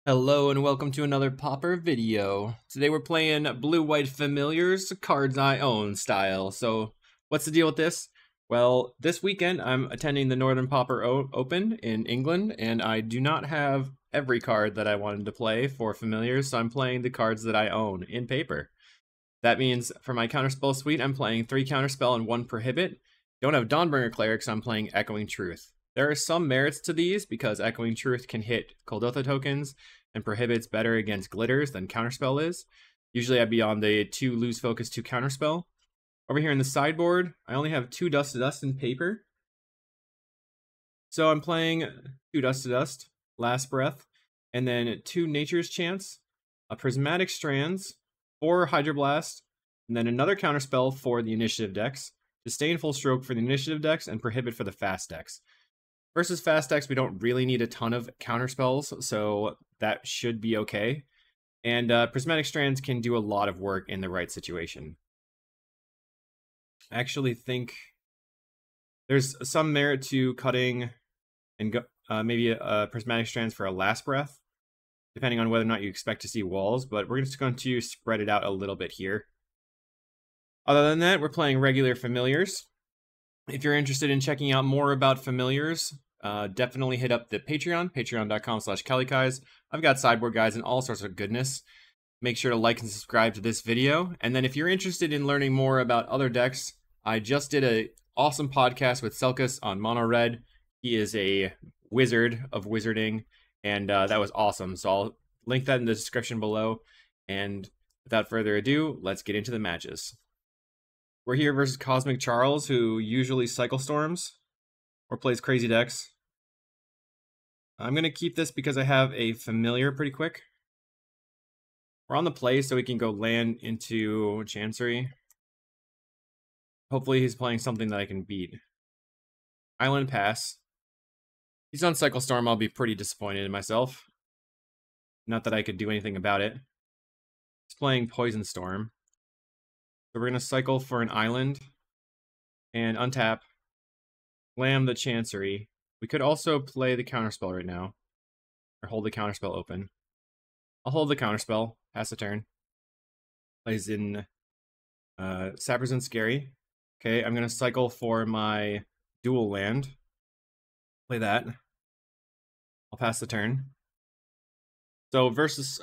Hello and welcome to another Pauper video. Today we're playing Blue-White Familiars, cards I own style. So what's the deal with this? Well, this weekend I'm attending the Northern Pauper Open in England, and I do not have every card that I wanted to play for Familiars, so I'm playing the cards that I own in paper. That means for my Counterspell suite, I'm playing 3 Counterspell and 1 Prohibit. Don't have Dawnbringer Cleric, so I'm playing Echoing Truth. There are some merits to these because Echoing Truth can hit Kuldotha tokens and Prohibit's better against Glitters than Counterspell is. Usually I'd be on the 2 Lose Focus, 2 Counterspell. Over here in the sideboard, I only have 2 Dust to Dust in paper. So I'm playing 2 Dust to Dust, Last Breath, and then 2 Nature's Chance, a Prismatic Strands, 4 Hydroblast, and then another Counterspell for the Initiative decks, Disdainful Stroke for the Initiative decks, and Prohibit for the Fast decks. Versus fast decks, we don't really need a ton of counterspells, so that should be okay. And Prismatic Strands can do a lot of work in the right situation. I actually think there's some merit to cutting and maybe Prismatic Strands for a Last Breath, depending on whether or not you expect to see walls, but we're just going to spread it out a little bit here. Other than that, we're playing regular Familiars. If you're interested in checking out more about Familiars, definitely hit up the Patreon, patreon.com/kalikaiz. I've got sideboard guides and all sorts of goodness. Make sure to like and subscribe to this video. And then if you're interested in learning more about other decks, I just did an awesome podcast with Selkus on Mono Red. He is a wizard of wizarding, and that was awesome. So I'll link that in the description below. And without further ado, let's get into the matches. We're here versus Cosmic Charles, who usually Cycle Storms or plays crazy decks. I'm going to keep this because I have a Familiar pretty quick. We're on the play so we can go land into Chancery. Hopefully he's playing something that I can beat. Island Pass. He's on Cycle Storm, I'll be pretty disappointed in myself. Not that I could do anything about it. He's playing Poison Storm. So we're going to cycle for an island and untap, slam the Chancery. We could also play the Counterspell right now, or hold the Counterspell open. I'll hold the Counterspell, pass the turn. Plays in Sappers and Scary. Okay, I'm going to cycle for my dual land. Play that. I'll pass the turn. So versus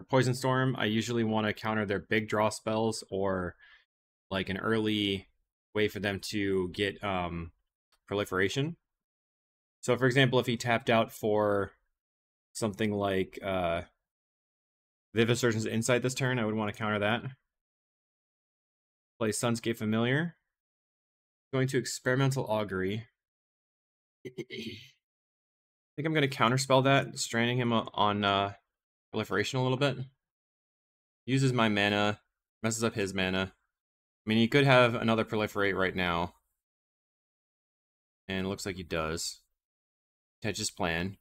Poison Storm, I usually want to counter their big draw spells or like an early way for them to get proliferation. So for example, if he tapped out for something like Vivid Surgeon's Insight this turn, I would want to counter that. Play Sunscape Familiar. Going to Experimental Augury. I think I'm going to counterspell that, stranding him on proliferation a little bit. Uses my mana, messes up his mana. I mean, he could have another proliferate right now. And it looks like he does. That's his plan.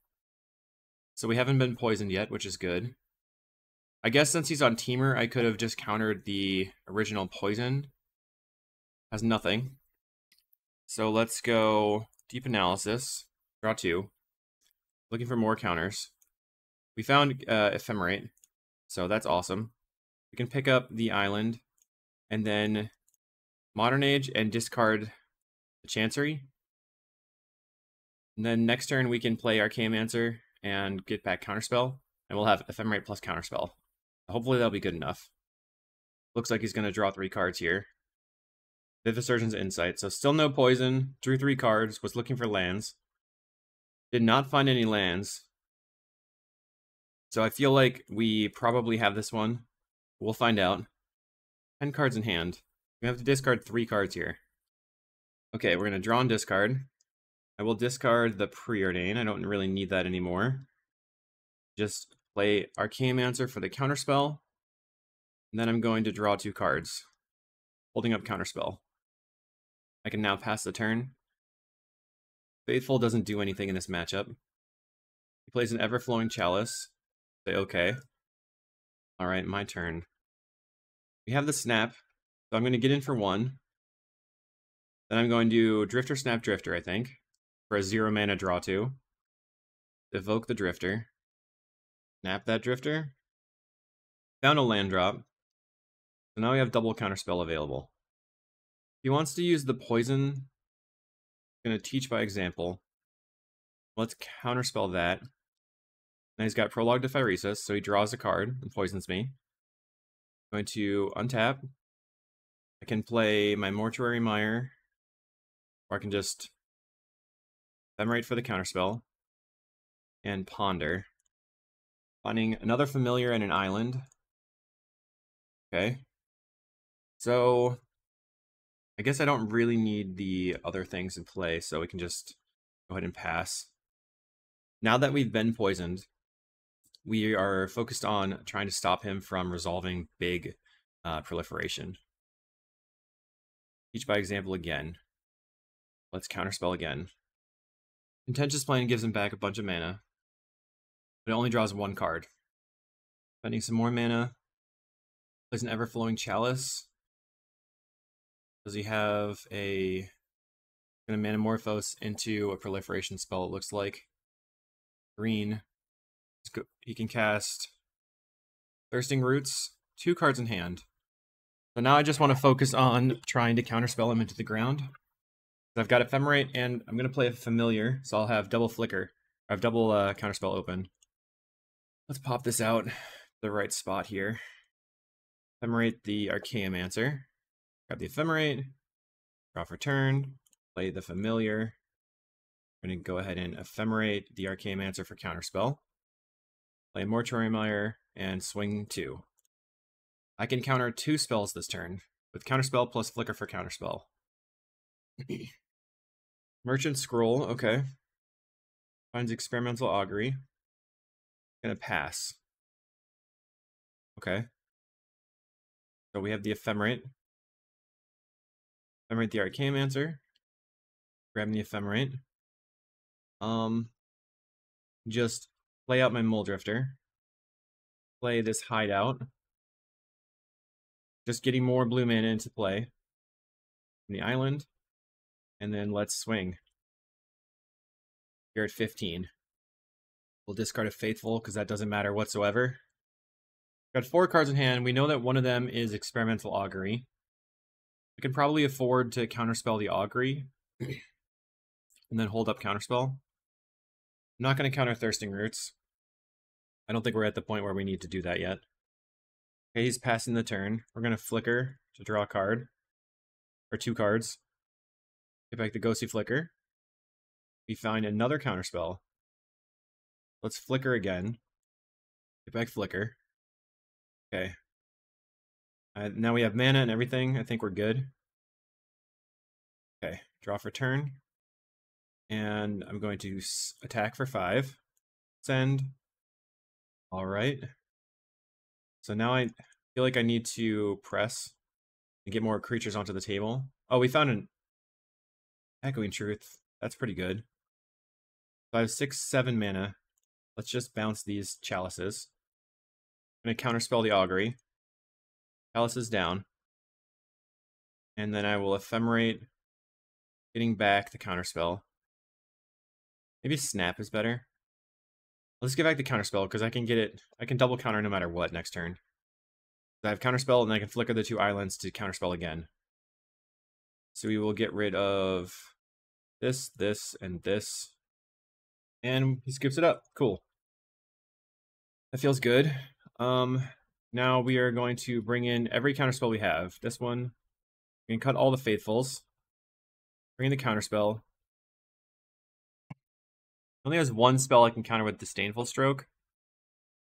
So we haven't been poisoned yet, which is good. I guess since he's on Teamer, I could have just countered the original poison. Has nothing. So let's go Deep Analysis. Draw 2. Looking for more counters. We found Ephemerate, so that's awesome. We can pick up the island, and then Modern Age and discard the Chancery. And then next turn we can play Archaeomancer and get back Counterspell, and we'll have Ephemerate plus Counterspell. Hopefully that'll be good enough. Looks like he's going to draw 3 cards here. Vivid Surgeon's Insight, so still no poison, drew 3 cards, was looking for lands. Did not find any lands. So I feel like we probably have this one. We'll find out. 10 cards in hand. We have to discard 3 cards here. Okay, we're going to draw and discard. I will discard the Preordain. I don't really need that anymore. Just play Archaeomancer for the Counterspell. And then I'm going to draw 2 cards. Holding up Counterspell. I can now pass the turn. Faithful doesn't do anything in this matchup. He plays an Everflowing Chalice. Say okay. Alright, my turn. We have the snap, so I'm going to get in for 1. Then I'm going to Drifter, Snap, Drifter, I think, for a 0 mana draw 2. Evoke the Drifter. Snap that Drifter. Found a land drop. So now we have double counterspell available. If he wants to use the poison, I'm going to teach by example. Let's counterspell that. Now he's got Prologue to Phyresis, so he draws a card and poisons me. I'm going to untap. I can play my Mortuary Mire, or I can just Ephemerate for the counterspell and Ponder. Finding another familiar and an island. Okay. So I guess I don't really need the other things in play, so we can just go ahead and pass. Now that we've been poisoned, we are focused on trying to stop him from resolving big proliferation. Teach by example again. Let's counterspell again. Contentious Plane gives him back a bunch of mana, but it only draws one card. Spending some more mana. Plays an Everflowing Chalice. Does he have a... Gonna Manamorphose into a proliferation spell, it looks like. Green. He can cast Thirsting Roots, 2 cards in hand. So now I just want to focus on trying to counterspell him into the ground. I've got Ephemerate, and I'm going to play a Familiar, so I'll have double Flicker. I have double counterspell open. Let's pop this out the right spot here. Ephemerate the Archaeomancer. Grab the Ephemerate. Draw for turn. Play the Familiar. I'm going to go ahead and Ephemerate the Archaeomancer for counterspell. Play Mortuary Mire and swing 2. I can counter 2 spells this turn with counterspell plus Flicker for counterspell. Merchant Scroll, okay. Finds Experimental Augury. Gonna pass. Okay. So we have the Ephemerate. Ephemerate the Archaeomancer. Grab the Ephemerate. Just play out my Muldrifter. Play this Hideout. Just getting more blue mana into play. In the island. And then let's swing. You're at 15. We'll discard a Faithful because that doesn't matter whatsoever. Got 4 cards in hand. We know that one of them is Experimental Augury. I can probably afford to counterspell the Augury and then hold up counterspell. I'm not going to counter Thirsting Roots. I don't think we're at the point where we need to do that yet. Okay, he's passing the turn. We're going to Flicker to draw a card. Or 2 cards. Get back the Ghostly Flicker. We find another counterspell. Let's Flicker again. Get back Flicker. Okay. Now we have mana and everything. I think we're good. Okay, draw for turn. And I'm going to attack for 5. Send. Alright. So now I feel like I need to press and get more creatures onto the table. Oh, we found an Echoing Truth. That's pretty good. So I have 6, 7 mana. Let's just bounce these chalices. I'm going to counterspell the Augury. Chalices down. And then I will Ephemerate, getting back the counterspell. Maybe Snap is better. Let's get back the counterspell because I can get it. I can double counter no matter what next turn. I have counterspell and I can Flicker the 2 islands to counterspell again. So we will get rid of this, this, and this. And he scoops it up. Cool. That feels good. Now we are going to bring in every counterspell we have. This one. We can cut all the Faithfuls. Bring in the counterspell. Only has 1 spell I can counter with Disdainful Stroke.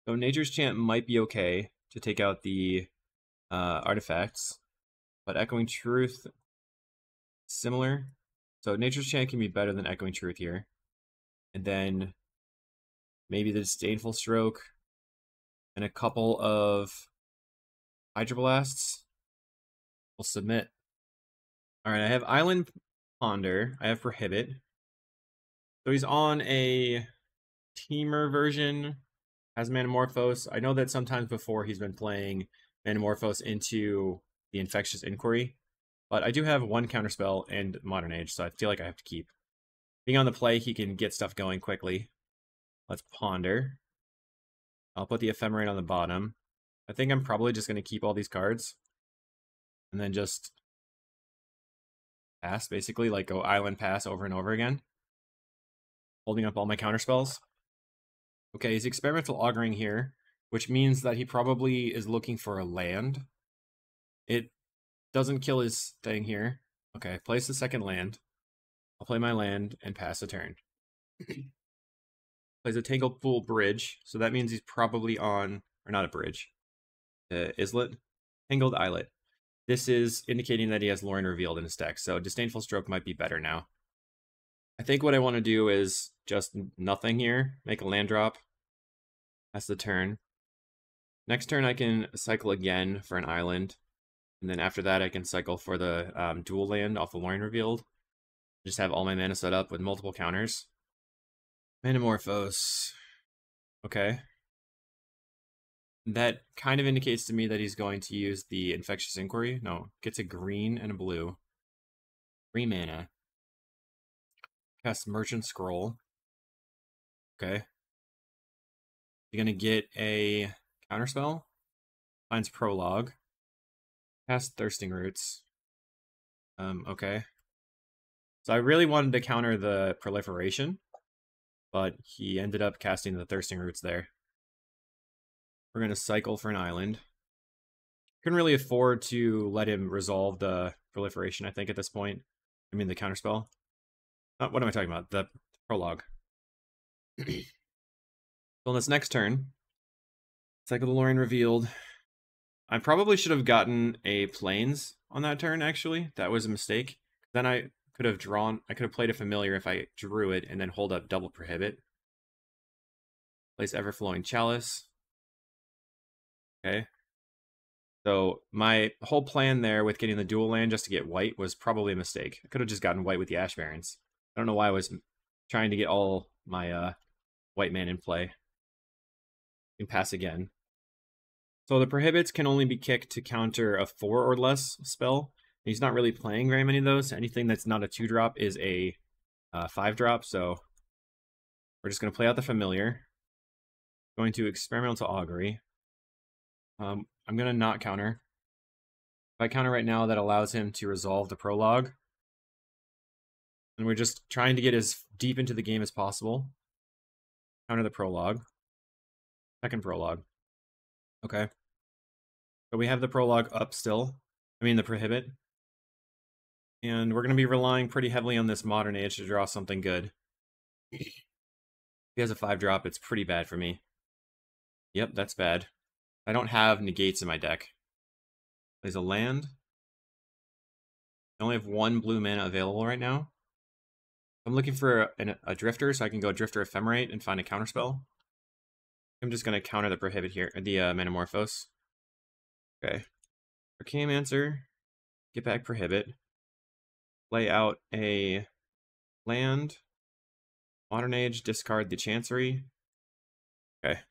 So Nature's Chant might be okay to take out the artifacts. But Echoing Truth, similar. So Nature's Chant can be better than Echoing Truth here. And then maybe the Disdainful Stroke and a couple of Hydroblasts. We'll submit. Alright, I have Island Ponder. I have Prohibit. So he's on a Teamer version. Has Manamorphose. I know that sometimes before he's been playing Manamorphose into the Infectious Inquiry. But I do have 1 counterspell and Modern Age, so I feel like I have to keep. Being on the play, he can get stuff going quickly. Let's Ponder. I'll put the Ephemerate on the bottom. I think I'm probably just going to keep all these cards. And then just pass, basically, like go island pass over and over again. Holding up all my counterspells. Okay, he's experimental auguring here, which means that he probably is looking for a land. It doesn't kill his thing here. Okay, place the second land. I'll play my land and pass a turn. Plays a Tangled Pool Bridge, so that means he's probably on, or not a bridge, Islet, Tangled Islet. This is indicating that he has Lorien Revealed in his deck, so Disdainful Stroke might be better now. I think what I want to do is just nothing here, make a land drop. That's the turn. Next turn I can cycle again for an island, and then after that I can cycle for the dual land off the Lorien Revealed. Just have all my mana set up with multiple counters. Manamorphose. Okay. That kind of indicates to me that he's going to use the Infectious Inquiry. No, gets a green and a blue. 3 mana. Cast Merchant Scroll. Okay. You're going to get a counterspell. Finds Prologue. Cast Thirsting Roots. Okay. So I really wanted to counter the Proliferation, but he ended up casting the Thirsting Roots there. We're going to cycle for an island. Couldn't really afford to let him resolve the Proliferation, I think, at this point. I mean, the counterspell. What am I talking about? The Prologue. So on this next turn, cycle the Lorien Revealed. I probably should have gotten a Plains on that turn, actually. That was a mistake. Then I could have played a Familiar if I drew it and then hold up double Prohibit. Place Everflowing Chalice. Okay. So my whole plan there with getting the dual land just to get white was probably a mistake. I could have just gotten white with the Ash Barrens. I don't know why I was trying to get all my white man in play. You can pass again. So the prohibits can only be kicked to counter a 4 or less spell. He's not really playing very many of those. Anything that's not a 2-drop is a 5-drop, so we're just going to play out the Familiar. Going to Experimental Augury. I'm going to not counter. If I counter right now, that allows him to resolve the Prologue. And we're just trying to get as deep into the game as possible. Counter the Prologue. Second Prologue. Okay. So we have the Prologue up still. I mean the Prohibit. And we're going to be relying pretty heavily on this Modern Age to draw something good. If he has a 5-drop, it's pretty bad for me. Yep, that's bad. I don't have negates in my deck. There's a land. I only have 1 blue mana available right now. I'm looking for a Drifter, so I can go Drifter Ephemerate and find a counterspell. I'm just going to counter the Prohibit here, the Manamorphose. Okay. Archaeomancer, get back Prohibit. Play out a land. Modern Age, discard the Chancery. Okay.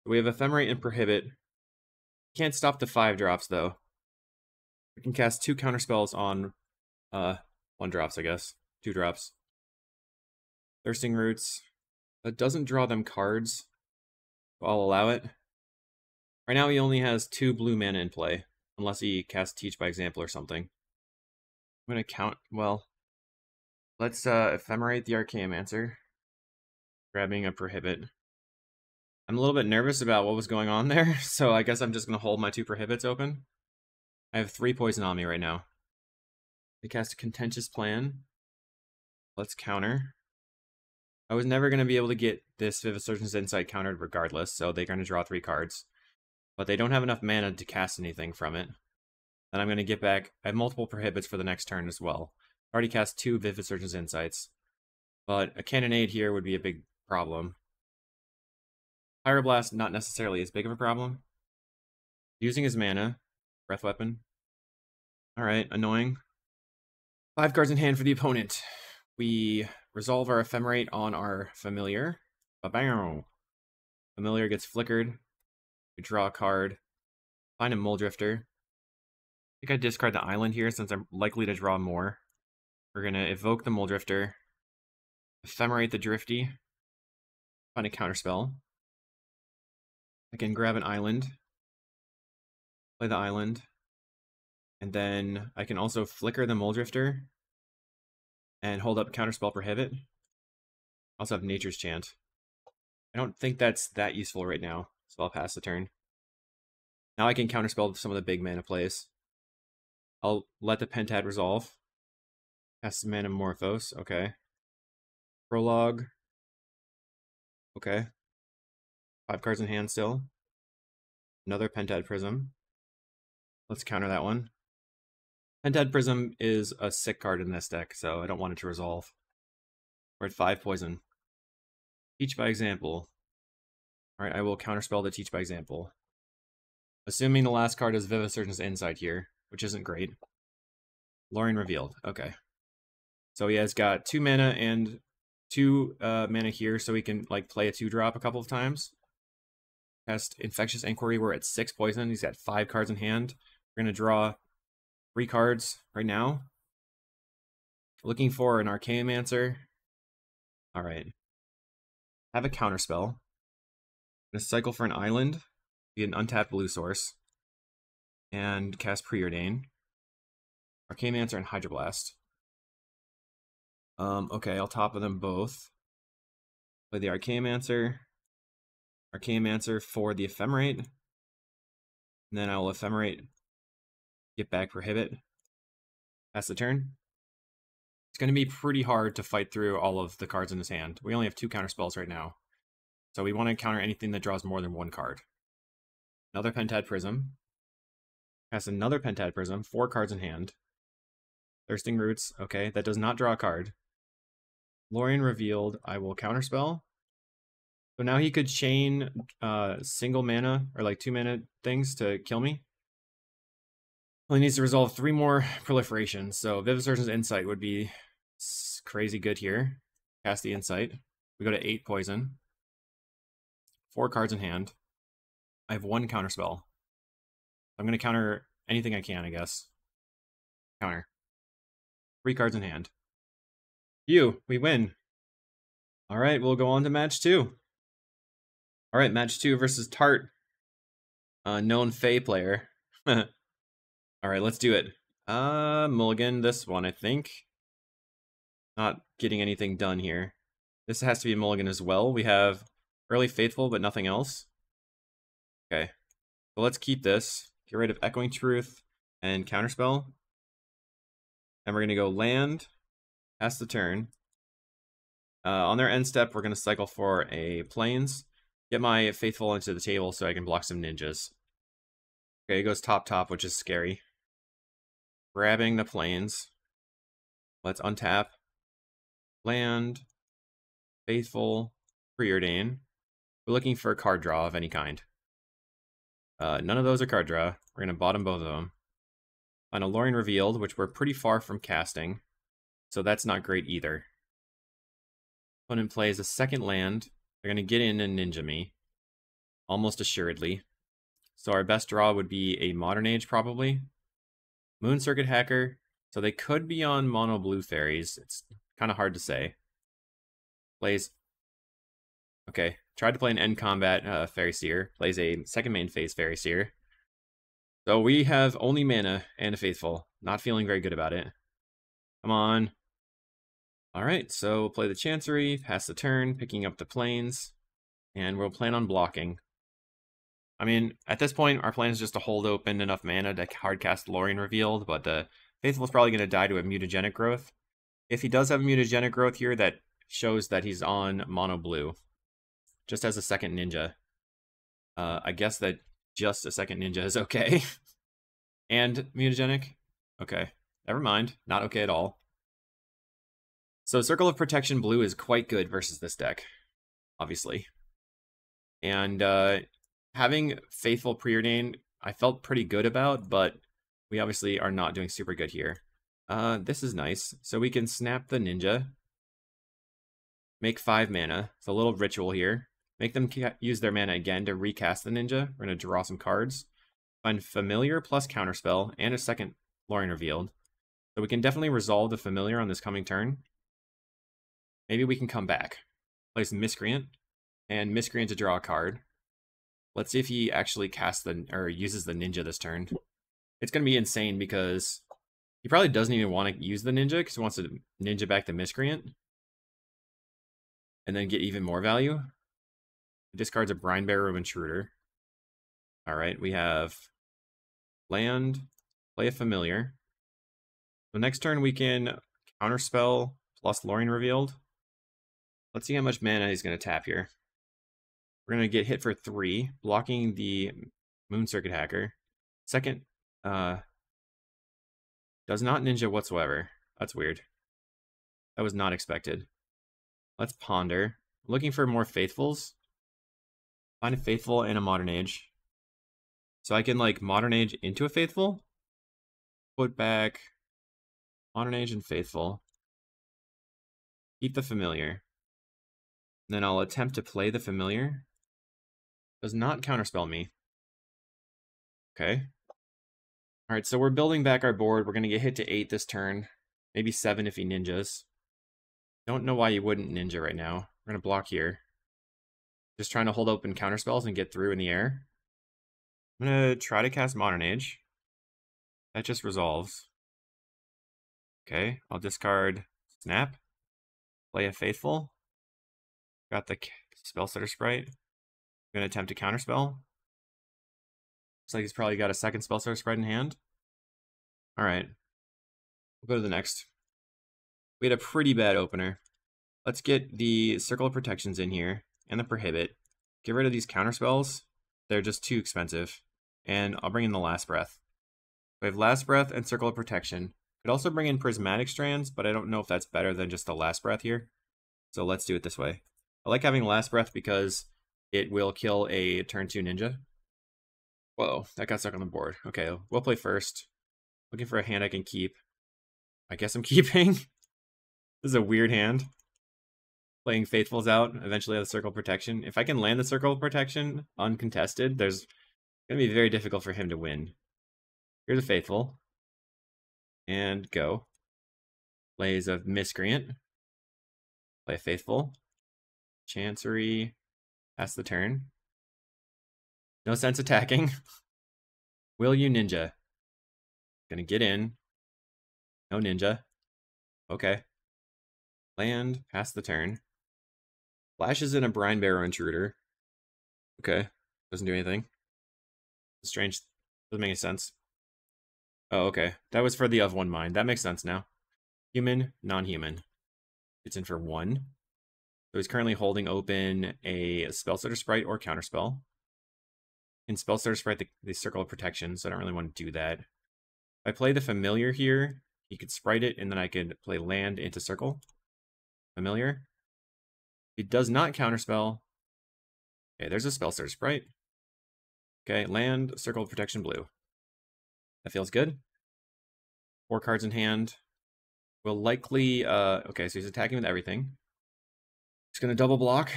We have Ephemerate and Prohibit. Can't stop the 5-drops, though. We can cast 2 counterspells on 1-drops, I guess. 2-drops. Thirsting Roots. That doesn't draw them cards, so I'll allow it. Right now he only has 2 blue mana in play, unless he casts Teach by Example or something. I'm going to count, well, let's Ephemerate the Archaeomancer. Grabbing a Prohibit. I'm a little bit nervous about what was going on there, so I guess I'm just going to hold my 2 Prohibits open. I have 3 poison on me right now. They cast a Contentious Plan. Let's counter. I was never going to be able to get this Vivid Surgeon's Insight countered regardless, so they're going to draw 3 cards. But they don't have enough mana to cast anything from it. Then I'm going to get back. I have multiple Prohibits for the next turn as well. I already cast 2 Vivid Surgeon's Insights. But a Cannonade here would be a big problem. Pyroblast, not necessarily as big of a problem. Using his mana. Breath Weapon. Alright, annoying. 5 cards in hand for the opponent. We resolve our Ephemerate on our Familiar. Ba-bam! Familiar gets flickered. We draw a card. Find a Muldrifter. I think I discard the island here since I'm likely to draw more. We're going to evoke the Muldrifter. Ephemerate the Drifty. Find a counterspell. I can grab an island, play the island, and then I can also flicker the Muldrifter and hold up Counterspell Prohibit. I also have Nature's Chant. I don't think that's that useful right now, so I'll pass the turn. Now I can counterspell some of the big mana plays. I'll let the Pentad resolve. Cast Manamorphose, okay. Prologue. Okay. 5 cards in hand still. Another Pentad Prism. Let's counter that one. Pentad Prism is a sick card in this deck, so I don't want it to resolve. We're at 5 poison. Teach by example. Alright, I will counterspell the Teach by example. Assuming the last card is Vivisurgence Insight here, which isn't great. Lorien Revealed, okay. So he has got 2 mana and 2 mana here, so he can like play a 2-drop a couple of times. Cast Infectious Inquiry, we're at 6 poison. He's got 5 cards in hand. We're going to draw 3 cards right now. Looking for an Archaeomancer. Alright. Have a counterspell. I'm going to cycle for an island. Be an untapped blue source. And cast Preordain. Archaeomancer and Hydroblast. Okay, I'll top of them both. Play the Archaeomancer. Archaeomancer for the Ephemerate. And then I will Ephemerate. Get back Prohibit. Pass the turn. It's going to be pretty hard to fight through all of the cards in his hand. We only have 2 counterspells right now. So we want to counter anything that draws more than 1 card. Another Pentad Prism. Cast another Pentad Prism. 4 cards in hand. Thirsting Roots. Okay, that does not draw a card. Lorien Revealed. I will counterspell. So now he could chain single mana, or like 2 mana things to kill me. Well, he needs to resolve 3 more proliferations, so Vivisurgence Insight would be crazy good here. Cast the Insight. We go to 8 poison. 4 cards in hand. I have 1 counterspell. I'm going to counter anything I can, I guess. Counter. 3 cards in hand. We win. Alright, we'll go on to match 2. Alright, match 2 versus Tart. Known Fae player. Alright, let's do it. Mulligan, this one, I think. Not getting anything done here. This has to be a mulligan as well. We have Early Faithful, but nothing else. Okay. So let's keep this. Get rid of Echoing Truth and Counterspell. And we're going to go land. Pass the turn. On their end step, we're going to cycle for a Plains. Get my Faithful into the table so I can block some ninjas. Okay, it goes top, which is scary. Grabbing the Plains. Let's untap. Land. Faithful. Preordain. We're looking for a card draw of any kind. None of those are card draw. We're going to bottom both of them. On a Lorien Revealed, which we're pretty far from casting. So that's not great either. Opponent plays a second land. They're going to get in and ninja me. Almost assuredly. So our best draw would be a Modern Age, probably. Moon Circuit Hacker. So they could be on mono blue fairies. It's kind of hard to say. Plays... Okay, tried to play an end combat Fairy Seer. Plays a second main phase Fairy Seer. So we have only mana and a Faithful. Not feeling very good about it. Come on. Alright, so play the Chancery, pass the turn, picking up the Plains, and we'll plan on blocking. I mean, at this point, our plan is just to hold open enough mana to hardcast Lorien Revealed, but the Faithful is probably going to die to a Mutagenic Growth. If he does have a Mutagenic Growth here, that shows that he's on mono blue. Just as a second ninja. I guess that just a second ninja is okay. And mutagenic? Okay. Never mind. Not okay at all. So Circle of Protection blue is quite good versus this deck. Obviously. And having Faithful Preordain, I felt pretty good about, but we obviously are not doing super good here. This is nice. So we can snap the ninja. Make 5 mana. It's a little ritual here. Make them use their mana again to recast the ninja. We're going to draw some cards. Find Familiar plus Counterspell and a second Lorien Revealed. So we can definitely resolve the Familiar on this coming turn. Maybe we can come back. Play some Miscreant. And Miscreant to draw a card. Let's see if he actually casts or uses the ninja this turn. It's going to be insane because he probably doesn't even want to use the ninja because he wants to ninja back the miscreant and then get even more value. He discards a Brinebearer Intruder. All right, we have land, play a familiar. The next turn we can counterspell plus Lorien Revealed. Let's see how much mana he's going to tap here. We're going to get hit for 3, blocking the Moon Circuit Hacker. Second, does not ninja whatsoever. That's weird. That was not expected. Let's ponder. Looking for more Faithfuls. Find a Faithful and a Modern Age. So I can like Modern Age into a Faithful. Put back Modern Age and Faithful. Keep the Familiar. And then I'll attempt to play the Familiar. Does not counterspell me. Okay. Alright, so we're building back our board. We're going to get hit to 8 this turn. Maybe 7 if he ninjas. Don't know why you wouldn't ninja right now. We're going to block here. Just trying to hold open counterspells and get through in the air. I'm going to try to cast Modern Age. That just resolves. Okay, I'll discard Snap. Play a Faithful. Got the Spellstutter Sprite. I'm going to attempt to counterspell. Looks like he's probably got a second Spellstutter Sprite in hand. Alright. We'll go to the next. We had a pretty bad opener. Let's get the Circle of Protections in here, and the Prohibit. Get rid of these counterspells. They're just too expensive. And I'll bring in the Last Breath. We have Last Breath and Circle of Protection. Could also bring in Prismatic Strands, but I don't know if that's better than just the Last Breath here. So let's do it this way. I like having Last Breath because it will kill a turn 2 ninja. Whoa, that got stuck on the board. Okay, we'll play first. Looking for a hand I can keep. I guess I'm keeping. This is a weird hand. Playing Faithfuls out, eventually have the Circle of Protection. If I can land the Circle of Protection uncontested, there's going to be very difficult for him to win. Here's a Faithful. And go. Plays a Miscreant. Play a Faithful. Chancery. Pass the turn. No sense attacking. Will you ninja? Gonna get in. No ninja. Okay. Land. Pass the turn. Flashes in a Brinebearer Intruder. Okay. Doesn't do anything. Strange. Doesn't make any sense. Oh, okay. That was for the of 1 mind. That makes sense now. Human, non-human. It's in for 1. So he's currently holding open a Spellstutter Sprite or Counterspell. In Spellstutter Sprite, the Circle of Protection, so I don't really want to do that. If I play the Familiar here, he could Sprite it, and then I could play land into Circle. Familiar. He does not Counterspell. Okay, there's a Spellstutter Sprite. Okay, land, Circle of Protection, blue. That feels good. 4 cards in hand. Will likely, okay, so he's attacking with everything. He's gonna double block.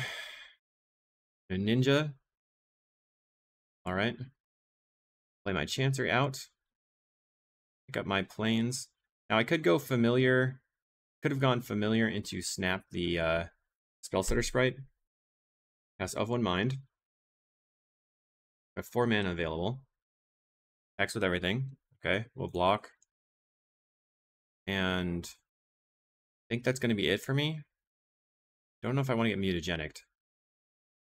A ninja. Alright. Play my Chancery out. Pick up my planes. Now I could go Familiar. Could have gone Familiar into Snap the Spellstutter Sprite. Cast of 1 mind. I have 4 mana available. Attacks with everything. Okay, we'll block. And I think that's going to be it for me. Don't know if I want to get mutagenic.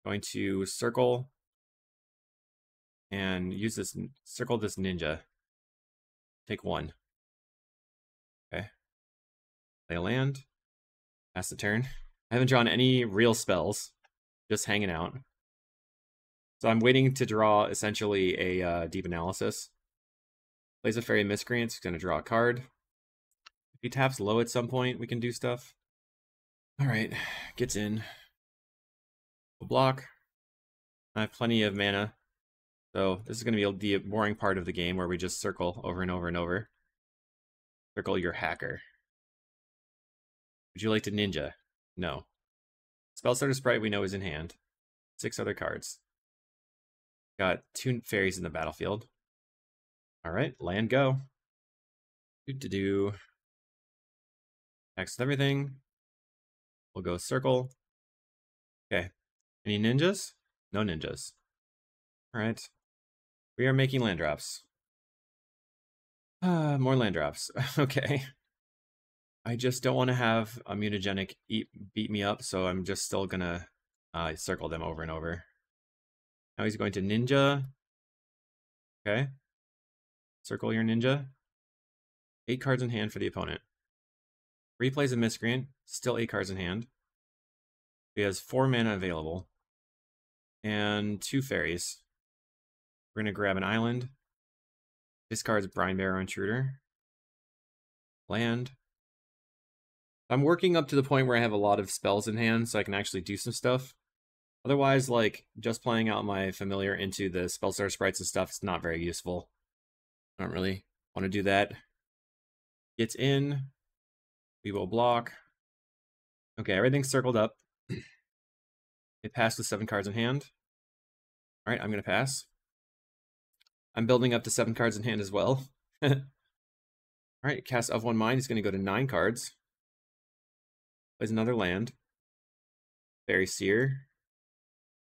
Going to circle and use this, circle this ninja. Take 1. Okay. Play a land. Pass the turn. I haven't drawn any real spells. Just hanging out. So I'm waiting to draw essentially a Deep Analysis. Plays a Fairy Miscreant. He's going to draw a card. If he taps low at some point, we can do stuff. Alright, gets in. We'll block. I have plenty of mana. So this is going to be the boring part of the game where we just circle over and over and over. Circle your hacker. Would you like to ninja? No. Spellstutter Sprite we know is in hand. 6 other cards. Got 2 fairies in the battlefield. Alright, land go. Do. Next everything. We'll go circle. Okay. Any ninjas? No ninjas. Alright. We are making land drops. More land drops. Okay. I just don't want to have a mutagenic beat me up, so I'm just still gonna circle them over and over. Now he's going to ninja. Okay. Circle your ninja. 8 cards in hand for the opponent. Replays a miscreant, still 8 cards in hand. He has 4 mana available. And 2 fairies. We're gonna grab an island. Discards Brine Barrow Intruder. Land. I'm working up to the point where I have a lot of spells in hand, so I can actually do some stuff. Otherwise, like, just playing out my familiar into the spell starter sprites and stuff is not very useful. I don't really want to do that. Gets in. We will block. Okay, everything's circled up. It passed with 7 cards in hand. Alright, I'm going to pass. I'm building up to 7 cards in hand as well. Alright, cast of 1 Mind. He's going to go to 9 cards. Plays another land. Fairy Seer.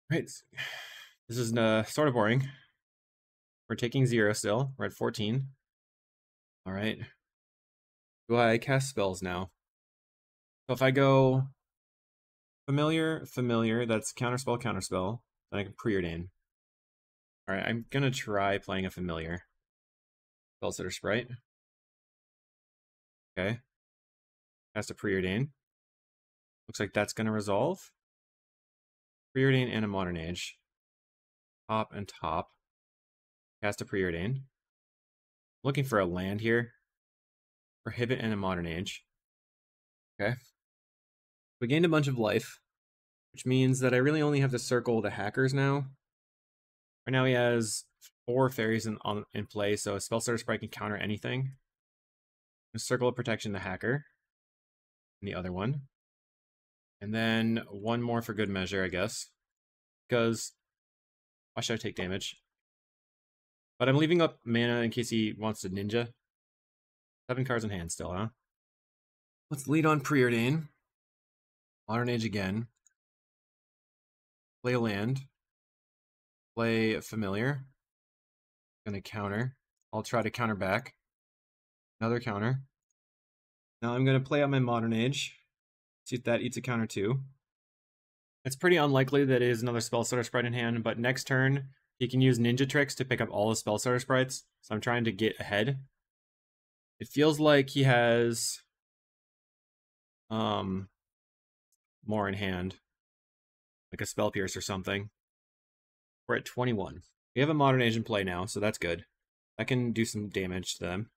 Alright, this is sort of boring. We're taking 0 still. We're at 14. Alright. Do I cast spells now? So if I go familiar, that's counterspell, then I can preordain. Alright, I'm gonna try playing a familiar. Spellsetter Sprite. Okay. Cast a preordain. Looks like that's gonna resolve. Preordain and a Modern Age. Top and top. Cast a preordain. Looking for a land here. Prohibit and a Modern Age. Okay. We gained a bunch of life, which means that I really only have to circle the hackers now. Right now he has 4 fairies in play, so a Spellstarter Sprite can counter anything. A Circle of Protection the hacker. And the other one. And then 1 more for good measure, I guess. Because why should I take damage? But I'm leaving up mana in case he wants to ninja. 7 cards in hand still, huh? Let's lead on Preordain. Modern Age again. Play a land. Play a familiar. Gonna counter. I'll try to counter back. Another counter. Now I'm gonna play out my Modern Age. See if that eats a counter too. It's pretty unlikely that it is another Spellstarter Sprite in hand, but next turn he can use Ninja Tricks to pick up all the Spellstarter Sprites, so I'm trying to get ahead. It feels like he has more in hand, like a Spell Pierce or something. We're at 21. We have a Modern Age in play now, so that's good. I can do some damage to them.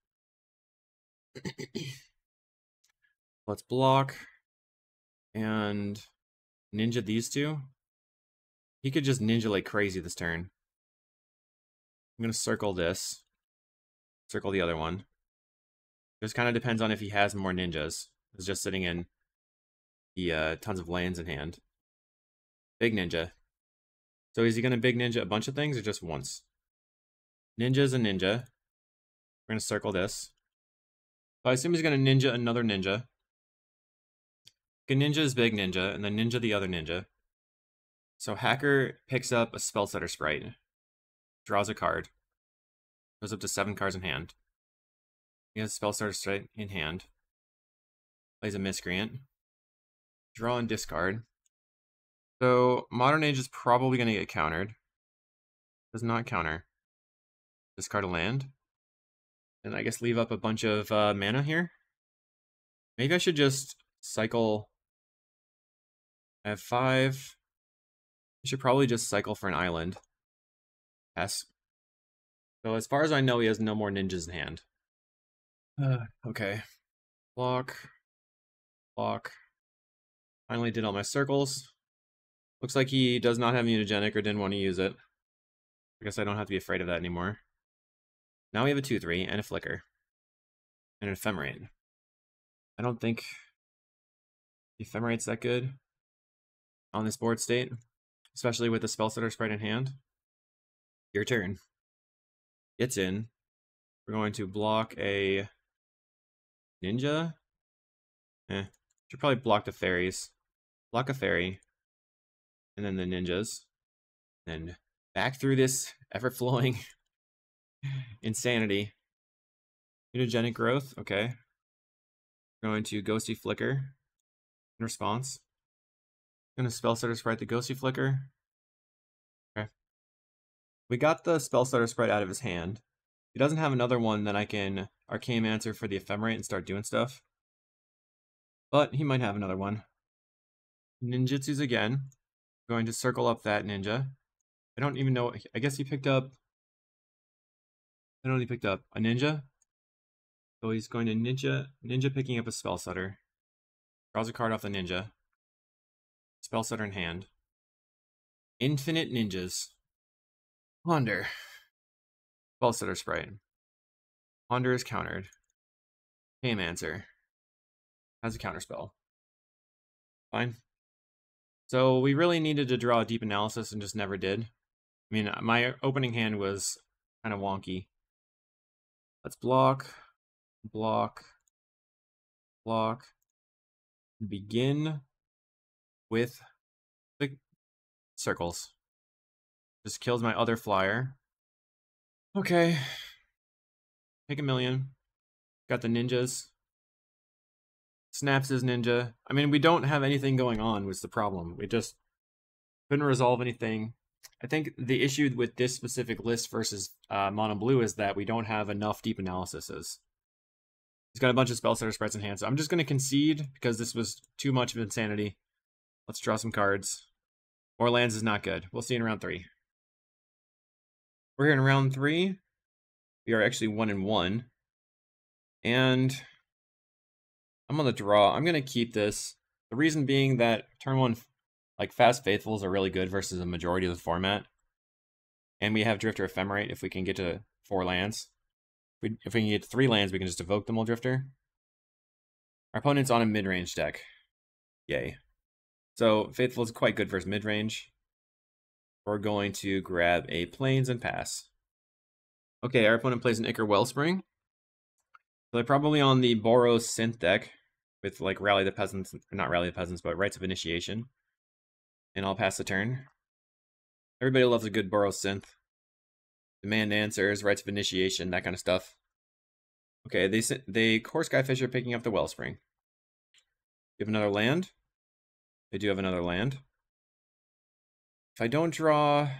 Let's block and ninja these 2. He could just ninja like crazy this turn. I'm going to circle this. Circle the other one. Just kind of depends on if he has more ninjas. He's just sitting in the tons of lands in hand. Big ninja. So is he going to big ninja a bunch of things or just once? Ninja's a ninja. We're going to circle this. So I assume he's going to ninja another ninja. Ninja is big ninja, and then ninja the other ninja. So hacker picks up a Spellsetter Sprite. Draws a card. Goes up to 7 cards in hand. He has Spellstarter Sprite in hand. Plays a Miscreant. Draw and discard. So Modern Age is probably going to get countered. Does not counter. Discard a land. And I guess leave up a bunch of mana here. Maybe I should just cycle. I have 5. I should probably just cycle for an island. Pass. So as far as I know, he has no more ninjas in hand. Okay. Block. Block. Finally did all my circles. Looks like he does not have mutagenic or didn't want to use it. I guess I don't have to be afraid of that anymore. Now we have a 2/3 and a flicker. And an Ephemerate. I don't think the Ephemerate's that good on this board state, especially with the Spellsetter Sprite in hand. Your turn. Gets in. We're going to block a ninja. Should probably block the fairies. Block a fairy. And then the ninjas. And Back through this ever-flowing insanity. Mutagenic growth, okay. Going to Ghosty Flicker in response. Gonna Spell Stutter Sprite the Ghosty Flicker. Okay. We got the Spell Stutter Sprite out of his hand. He doesn't have another one that I can Arcane Answer for the Ephemerate and start doing stuff. But he might have another one. Ninjutsus again. Going to circle up that ninja. I don't even know. I guess he picked up. I don't know, he picked up a ninja. So he's going to ninja picking up a Spell Stutter. Draws a card off the ninja. Spell Stutter in hand. Infinite ninjas. Ponder. Spell Stutter Sprite. Ponder is countered. Game Answer. Has a counterspell. Fine. So we really needed to draw a Deep Analysis and just never did. I mean, my opening hand was kind of wonky. Let's block, block, block. Begin with the circles. Just kills my other flyer. Okay. Take a million. Got the ninjas. Snaps his ninja. I mean, we don't have anything going on was the problem. We just couldn't resolve anything. I think the issue with this specific list versus mono blue is that we don't have enough deep analyses. He's got a bunch of Spell Stutter Sprites in hand, so I'm just going to concede because this was too much of insanity. Let's draw some cards. More lands is not good. We'll see you in round 3. We're here in round 3. We are actually 1-1. And I'm on the draw. I'm going to keep this. The reason being that turn 1, like Fast Faithfuls are really good versus a majority of the format. And we have Drifter Ephemerate if we can get to 4 lands. If we can get to 3 lands, we can just evoke the Mole Drifter. Our opponent's on a mid-range deck. Yay. So Faithful is quite good versus mid-range. We're going to grab a Plains and pass. Okay, our opponent plays an Ichor Wellspring. So they're probably on the Boros Synth deck with like Rally the Peasants, not Rally the Peasants, but Rites of Initiation. And I'll pass the turn. Everybody loves a good Boros Synth. Demand Answers, Rites of Initiation, that kind of stuff. Okay, they Core Skyfisher picking up the Wellspring. You have another land? They do have another land. If I don't draw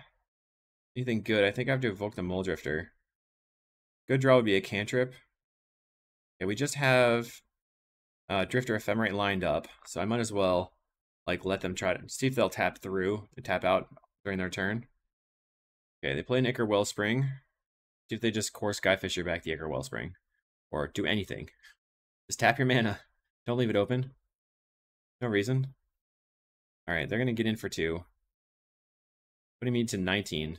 anything good, I think I have to evoke the Mole Drifter. Good draw would be a cantrip. Okay, we just have Drifter Ephemerate lined up, so I might as well like let them try to see if they'll tap through and tap out during their turn. Okay, they play an Ichor Wellspring. See if they just Core Skyfisher back the Ichor Wellspring. Or do anything. Just tap your mana. Don't leave it open. No reason. Alright, they're going to get in for 2. Putting me to 19.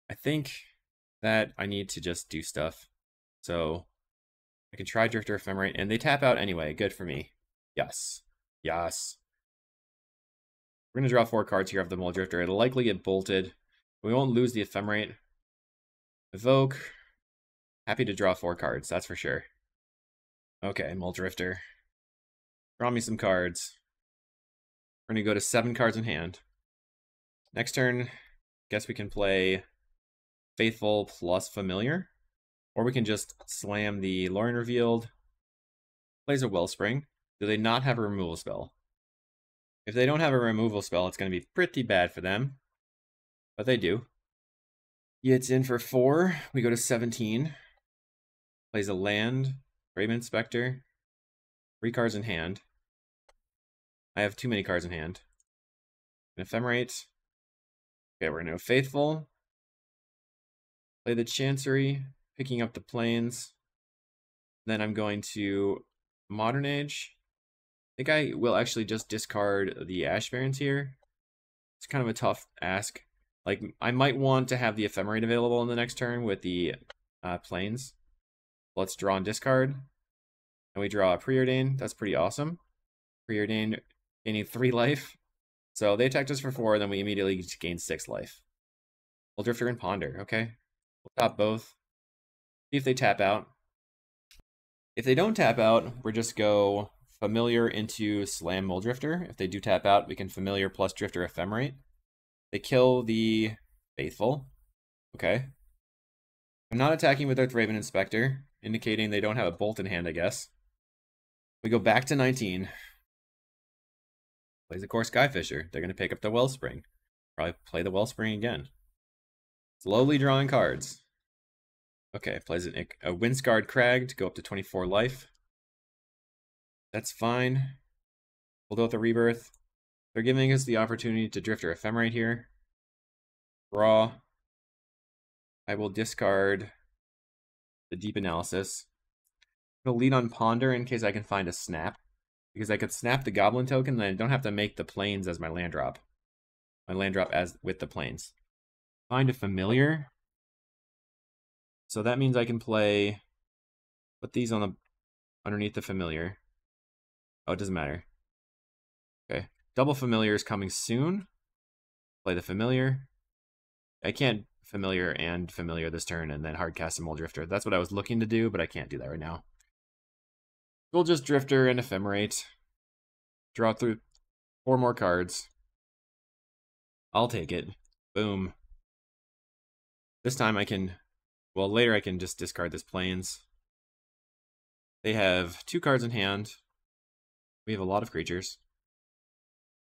I think that I need to just do stuff. So I can try Drifter Ephemerate, and they tap out anyway. Good for me. Yes. Yes. We're going to draw 4 cards here of the Mole Drifter. It'll likely get bolted. We won't lose the Ephemerate. Evoke. Happy to draw 4 cards, that's for sure. Okay, Mole Drifter. Draw me some cards. We're going to go to 7 cards in hand. Next turn, guess we can play Faithful plus Familiar. Or we can just slam the Lorien Revealed. Plays a Wellspring. Do they not have a removal spell? If they don't have a removal spell, it's going to be pretty bad for them. But they do. It's in for 4. We go to 17. Plays a land. Raven Spectre. 3 cards in hand. I have too many cards in hand. An Ephemerate. Okay, we're going to go Faithful. Play the Chancery. Picking up the Plains. Then I'm going to Modern Age. I think I will actually just discard the Ash Barrens here. It's kind of a tough ask. Like, I might want to have the Ephemerate available in the next turn with the Plains. Let's draw and discard. And we draw a Preordain. That's pretty awesome. Preordain gaining 3 life. So they attacked us for 4, then we immediately gain 6 life. We'll Drifter and Ponder, okay? We'll top both. See if they tap out. If they don't tap out, we'll just go Familiar into Slam Mole Drifter. If they do tap out, we can Familiar plus Drifter Ephemerate. They kill the Faithful. Okay. I'm not attacking with Earthraven Inspector, indicating they don't have a bolt in hand, I guess. We go back to 19. Plays a core Skyfisher. They're going to pick up the Wellspring. Probably play the Wellspring again. Slowly drawing cards. Okay, plays a Windscarred Crag to go up to 24 life. That's fine. We'll go with the Rebirth. They're giving us the opportunity to Drifter Ephemerate here. Draw. I will discard the Deep Analysis. I'll lead on Ponder in case I can find a Snap. Because I could snap the Goblin token, then I don't have to make the Plains as my land drop. My land drop as with the Plains. Find a Familiar. So that means I can put these on the underneath the Familiar. Oh, it doesn't matter. Okay. Double Familiar is coming soon. Play the Familiar. I can't Familiar and Familiar this turn and then hardcast a Mole Drifter. That's what I was looking to do, but I can't do that right now. We'll just Drifter and Ephemerate. Draw through 4 more cards. I'll take it. Boom. This time I can... Well, later I can just discard this Plains. They have 2 cards in hand. We have a lot of creatures.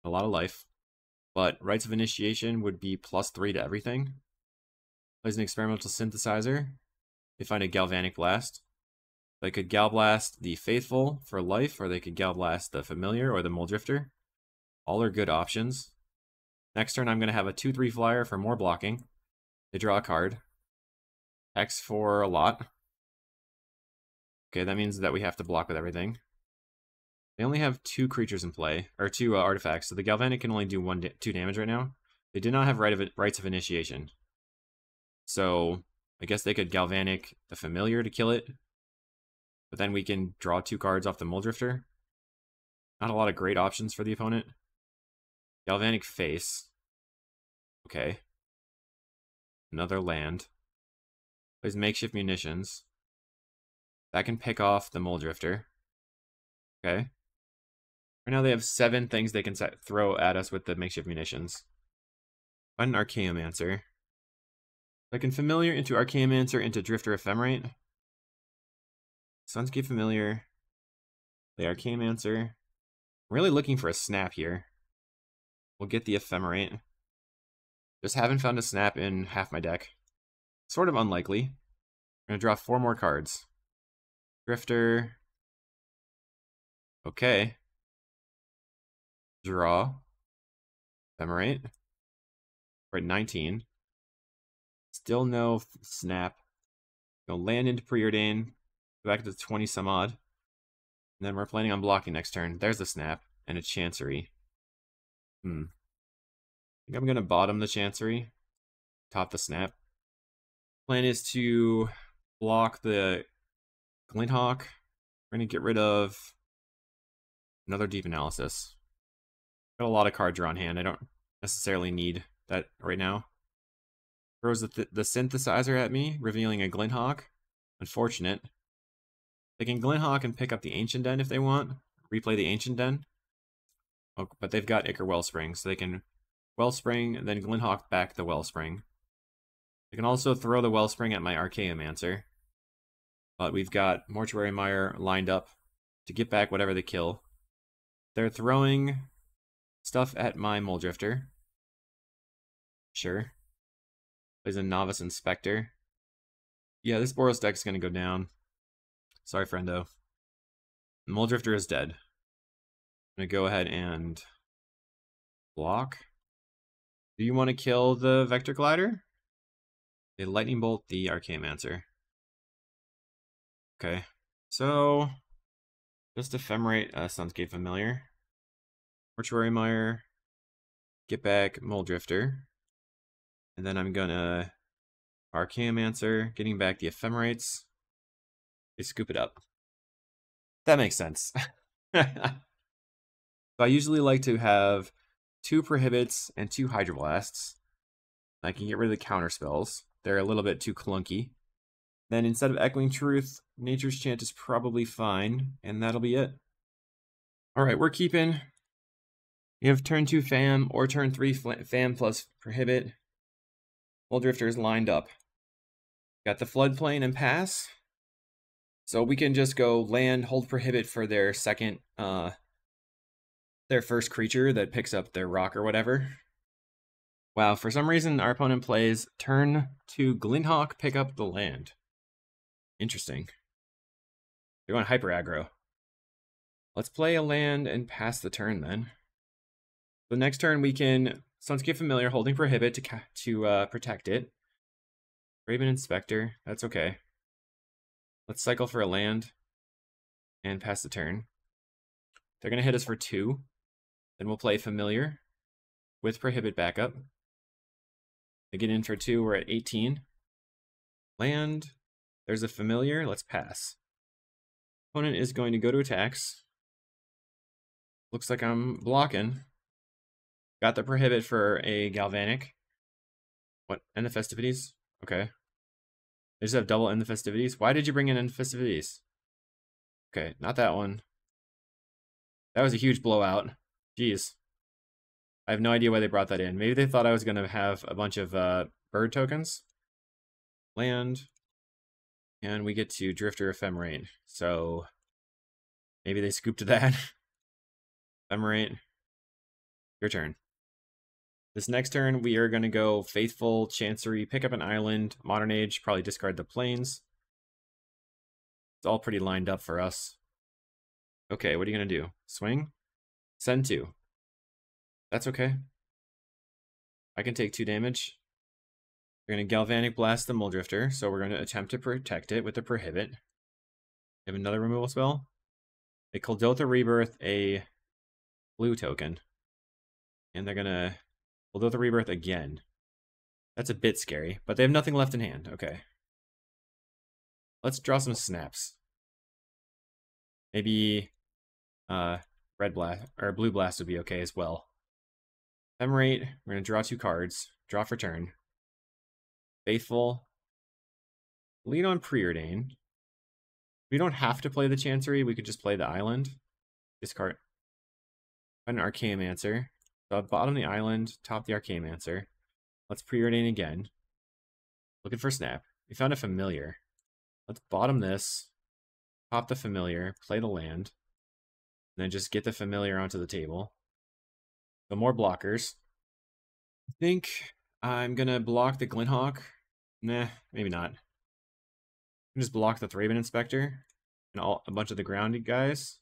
A lot of life. But Rites of Initiation would be +3 to everything. Plays an Experimental Synthesizer. They find a Galvanic Blast. They could Gal Blast the Faithful for life, or they could Gal Blast the Familiar or the Mole Drifter. All are good options. Next turn I'm going to have a 2/3 flyer for more blocking. They draw a card. X for a lot. Okay, that means that we have to block with everything. They only have 2 creatures in play, or 2 artifacts, so the Galvanic can only do 2 damage right now. They did not have Rites of Initiation. So, I guess they could Galvanic the Familiar to kill it. But then we can draw 2 cards off the Mole Drifter. Not a lot of great options for the opponent. Galvanic Face. Okay. Another land. Plays Makeshift Munitions. That can pick off the Mole Drifter. Okay. Right now they have 7 things they can throw at us with the Makeshift Munitions. Find an Archaeomancer. I can Familiar into Archaeomancer into Drifter Ephemerate. Sunscape Familiar. The Archaeomancer. I'm really looking for a Snap here. We'll get the Ephemerate. Just haven't found a Snap in half my deck. Sort of unlikely. I'm going to draw 4 more cards. Drifter. Okay. Draw. Ephemerate. We're at 19. Still no Snap. Gonna land into Preordain. Go back to 20 some odd. And then we're planning on blocking next turn. There's the Snap and a Chancery. I think I'm gonna bottom the Chancery. Top the Snap. Plan is to block the Glinthawk. We're gonna get rid of another Deep Analysis. Got a lot of card draw on hand. I don't necessarily need that right now. Throws the Synthesizer at me, revealing a Glinthawk. Unfortunate. They can Glinthawk and pick up the Ancient Den if they want. Replay the Ancient Den. Oh, but they've got Ichor Wellspring, so they can Wellspring and then Glinthawk back the Wellspring. They can also throw the Wellspring at my Archaeomancer. But we've got Mortuary Mire lined up to get back whatever they kill. They're throwing stuff at my Mole Drifter. Sure. Plays a Novice Inspector. Yeah, this Boros deck is going to go down. Sorry, friendo. The Mole Drifter is dead. I'm going to go ahead and block. Do you want to kill the Vector Glider? They Lightning Bolt the Archaeomancer. Okay, so just Ephemerate Sunscape Familiar. Mortuary Mire. Get back Mole Drifter. And then I'm gonna Archaeomancer, getting back the Ephemerates. They scoop it up. That makes sense. So I usually like to have 2 Prohibits and 2 Hydroblasts. I can get rid of the counter spells. They're a little bit too clunky. Then instead of Echoing Truth, Nature's Chant is probably fine, and that'll be it. Alright, we're keeping You have turn 2 Fam or turn 3 Fam plus Prohibit. Mulldrifters lined up. Got the Floodplain and pass. So we can just go land, hold Prohibit for their second, their first creature that picks up their rock or whatever. Wow, for some reason our opponent plays turn 2 Glinthawk, pick up the land. Interesting. They're going hyper aggro. Let's play a land and pass the turn then. The next turn we can Sunscape Familiar, holding Prohibit to protect it. Raven Inspector, that's okay. Let's cycle for a land and pass the turn. They're going to hit us for 2. Then we'll play Familiar with Prohibit backup. They get in for 2, we're at 18. Land, there's a Familiar, let's pass. Opponent is going to go to attacks. Looks like I'm blocking. Got the Prohibit for a Galvanic. What, End of Festivities? Okay. They just have double End of Festivities. Why did you bring in End of Festivities? Okay, not that one. That was a huge blowout. Jeez. I have no idea why they brought that in. Maybe they thought I was going to have a bunch of bird tokens. Land. And we get to Drifter Ephemerate. So maybe they scooped that. Ephemerate. Your turn. This next turn, we are going to go Faithful, Chancery, pick up an island, Modern Age, probably discard the plains. It's all pretty lined up for us. Okay, what are you going to do? Swing? Send 2. That's okay. I can take 2 damage. We're going to Galvanic Blast the Mulldrifter, so we're going to attempt to protect it with the Prohibit. We have another removal spell. A Kuldotha Rebirth, a blue token. And they're going to Kuldotha Rebirth again. That's a bit scary, but they have nothing left in hand. Okay. Let's draw some snaps. Maybe red blast or blue blast would be okay as well. Ephemerate, we're going to draw 2 cards. Draw for turn. Faithful. Lead on Preordain. We don't have to play the Chancery, we could just play the island. Discard. Find an Archaeomancer. So bottom the island, top the Archaeomancer. Let's Preordain again. Looking for snap. We found a Familiar. Let's bottom this. Pop the Familiar, play the land. And then just get the Familiar onto the table. So more blockers. I think I'm going to block the Glinthawk. Nah, maybe not. Just block the Thraben Inspector and a bunch of the grounded guys.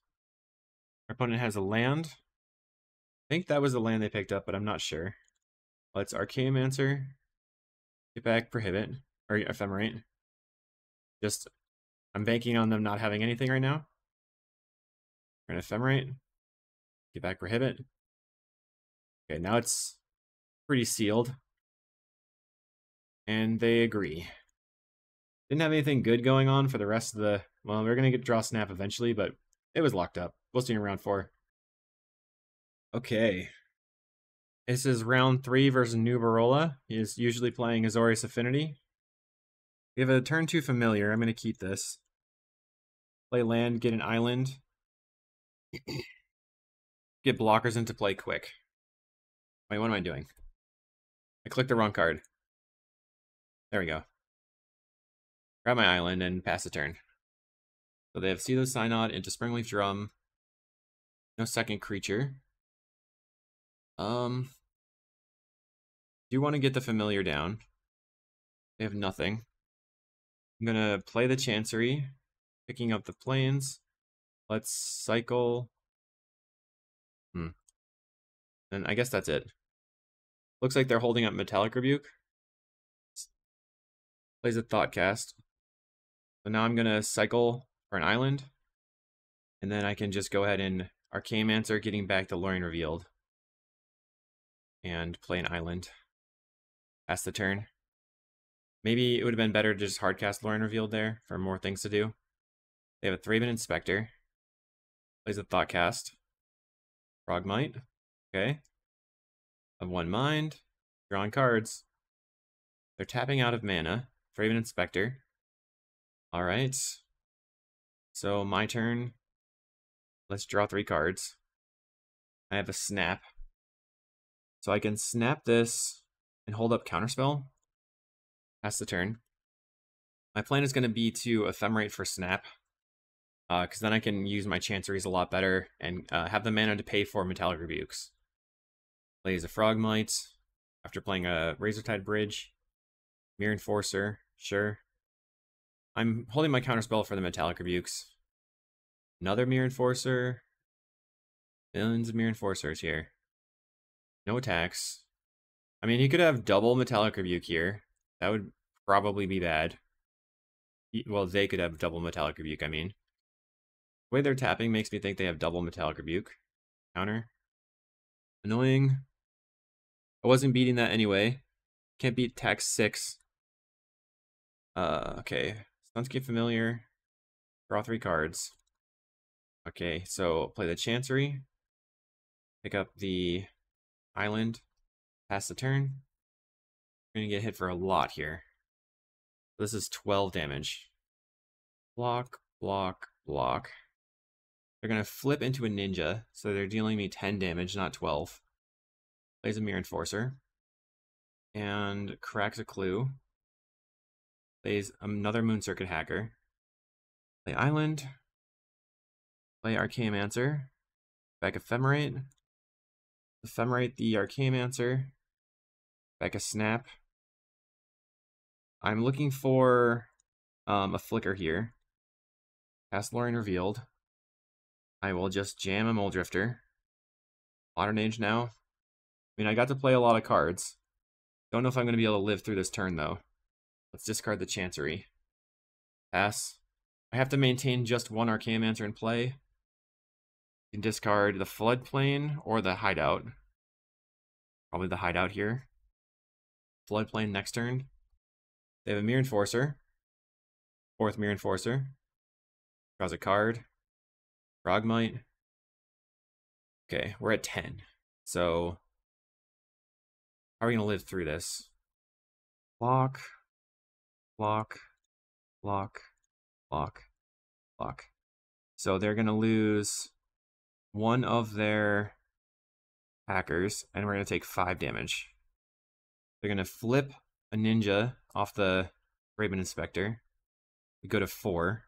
Our opponent has a land. I think that was the land they picked up, but I'm not sure. Let's Archaeomancer. Get back Prohibit. Or Ephemerate. I'm banking on them not having anything right now. We're going to Ephemerate. Get back Prohibit. Okay, now it's pretty sealed. And they agree. Didn't have anything good going on for the rest of the... Well, we're going to draw Snap eventually, but it was locked up. We'll see in round 4. Okay. This is round 3 versus New Barola. He is usually playing Azorius Affinity. We have a turn 2 Familiar. I'm going to keep this. Play land, get an island. Get blockers into play quick. Wait, what am I doing? I clicked the wrong card. There we go. Grab my island and pass the turn. So they have Sealo Synod into Springleaf Drum. No second creature. Do you want to get the Familiar down? They have nothing. I'm gonna play the Chancery, picking up the plains. Let's cycle. And I guess that's it. Looks like they're holding up Metallic Rebuke. Plays a Thoughtcast. So now I'm gonna cycle for an island. And then I can just go ahead and Archaeomancer, getting back to Lorien Revealed. And play an island. Pass the turn. Maybe it would have been better to just hardcast Lorien Revealed there for more things to do. They have a Thraben Inspector. Plays a Thoughtcast. Frogmite. Okay. Of 1 mind. Drawing cards. They're tapping out of mana. Thraben Inspector. Alright. So my turn. Let's draw 3 cards. I have a Snap. So I can snap this and hold up Counterspell. Pass the turn. My plan is going to be to Ephemerate for snap, because then I can use my Chanceries a lot better and have the mana to pay for Metallic Rebukes. Plays a Frogmite after playing a Razortide Bridge. Mirror Enforcer, sure. I'm holding my Counterspell for the Metallic Rebukes. Another Mirror Enforcer. Millions of Mirror Enforcers here. No attacks. I mean, he could have double Metallic Rebuke here. That would probably be bad. Well, they could have double Metallic Rebuke, I mean. The way they're tapping makes me think they have double Metallic Rebuke. Counter. Annoying. I wasn't beating that anyway. Can't beat tax 6. Okay. Sunscape Familiar. Draw 3 cards. Okay, so play the Chancery. Pick up the Island. Pass the turn. We're gonna get hit for a lot here. This is 12 damage. Block, block, block. They're gonna flip into a ninja, so they're dealing me 10 damage, not 12. Plays a Mirror Enforcer. And cracks a clue. Plays another Moon Circuit Hacker. Play Island. Play Archaeomancer. Back Ephemerate. Ephemerate the Archaeomancer. Back a Snap. I'm looking for a Flicker here. Cast Lorien Revealed. I will just jam a Muldrifter. Modern Age now. I mean, I got to play a lot of cards. Don't know if I'm going to be able to live through this turn, though. Let's discard the Chancery. Pass. I have to maintain just one Archaeomancer in play. You can discard the Floodplain or the Hideout. Probably the Hideout here. Floodplain next turn. They have a Mirror Enforcer. 4th Mirror Enforcer. Draws a card. Frogmite. Okay, we're at 10. So, how are we going to live through this? Block. Block. Block. Block. Block. So they're going to lose one of their hackers, and we're going to take 5 damage. They're going to flip a ninja off the Thraben Inspector. We go to 4.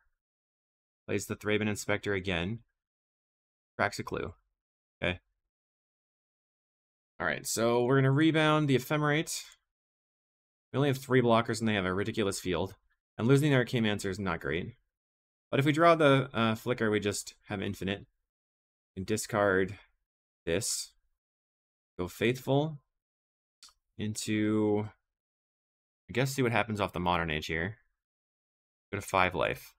Plays the Thraben Inspector again. Cracks a clue. Okay. Alright, so we're going to rebound the Ephemerate. We only have 3 blockers and they have a ridiculous field. And losing the Archaeomancer is not great. But if we draw the Flicker, we just have infinite. We can discard this. Go Faithful. Into... I guess see what happens off the Modern Age here. Go to 5 life.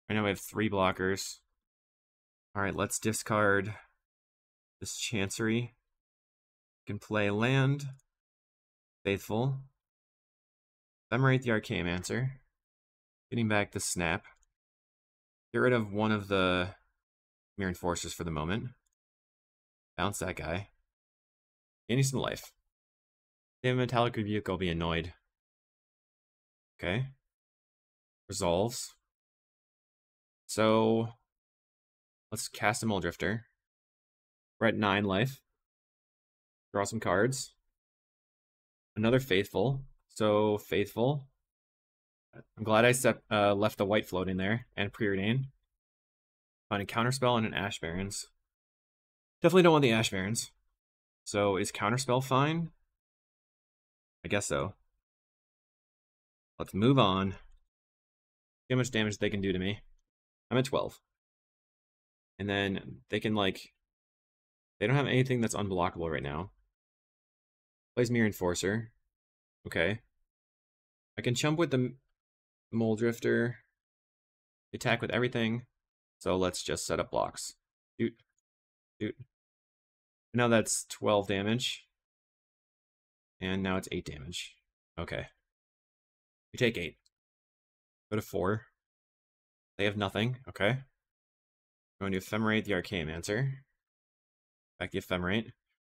Right now we have 3 blockers. Alright, let's discard this Chancery. We can play land. Faithful. Ephemerate the Archaeomancer. Getting back the Snap. Get rid of one of the Mirror Enforcers for the moment. Bounce that guy. Gaining some life. If they have a Metallic Rebuke, I'll be annoyed. Okay. Resolves. So, let's cast a Muldrifter. We're at 9 life. Draw some cards. Another Faithful. So, Faithful. I'm glad I left the white floating there. And Preordain. Find a Counterspell and an Ash Barrens. Definitely don't want the Ash Barrens. So, is Counterspell fine? I guess so. Let's move on. See how much damage they can do to me. I'm at 12. And then they can, like... They don't have anything that's unblockable right now. Plays Mirror Enforcer. Okay. I can chump with the Muldrifter. Attack with everything. So let's just set up blocks. Shoot. Shoot. Now that's 12 damage. And now it's 8 damage. Okay. We take 8. Go to 4. They have nothing. Okay. I'm going to Ephemerate the Archaeomancer. Back the Ephemerate.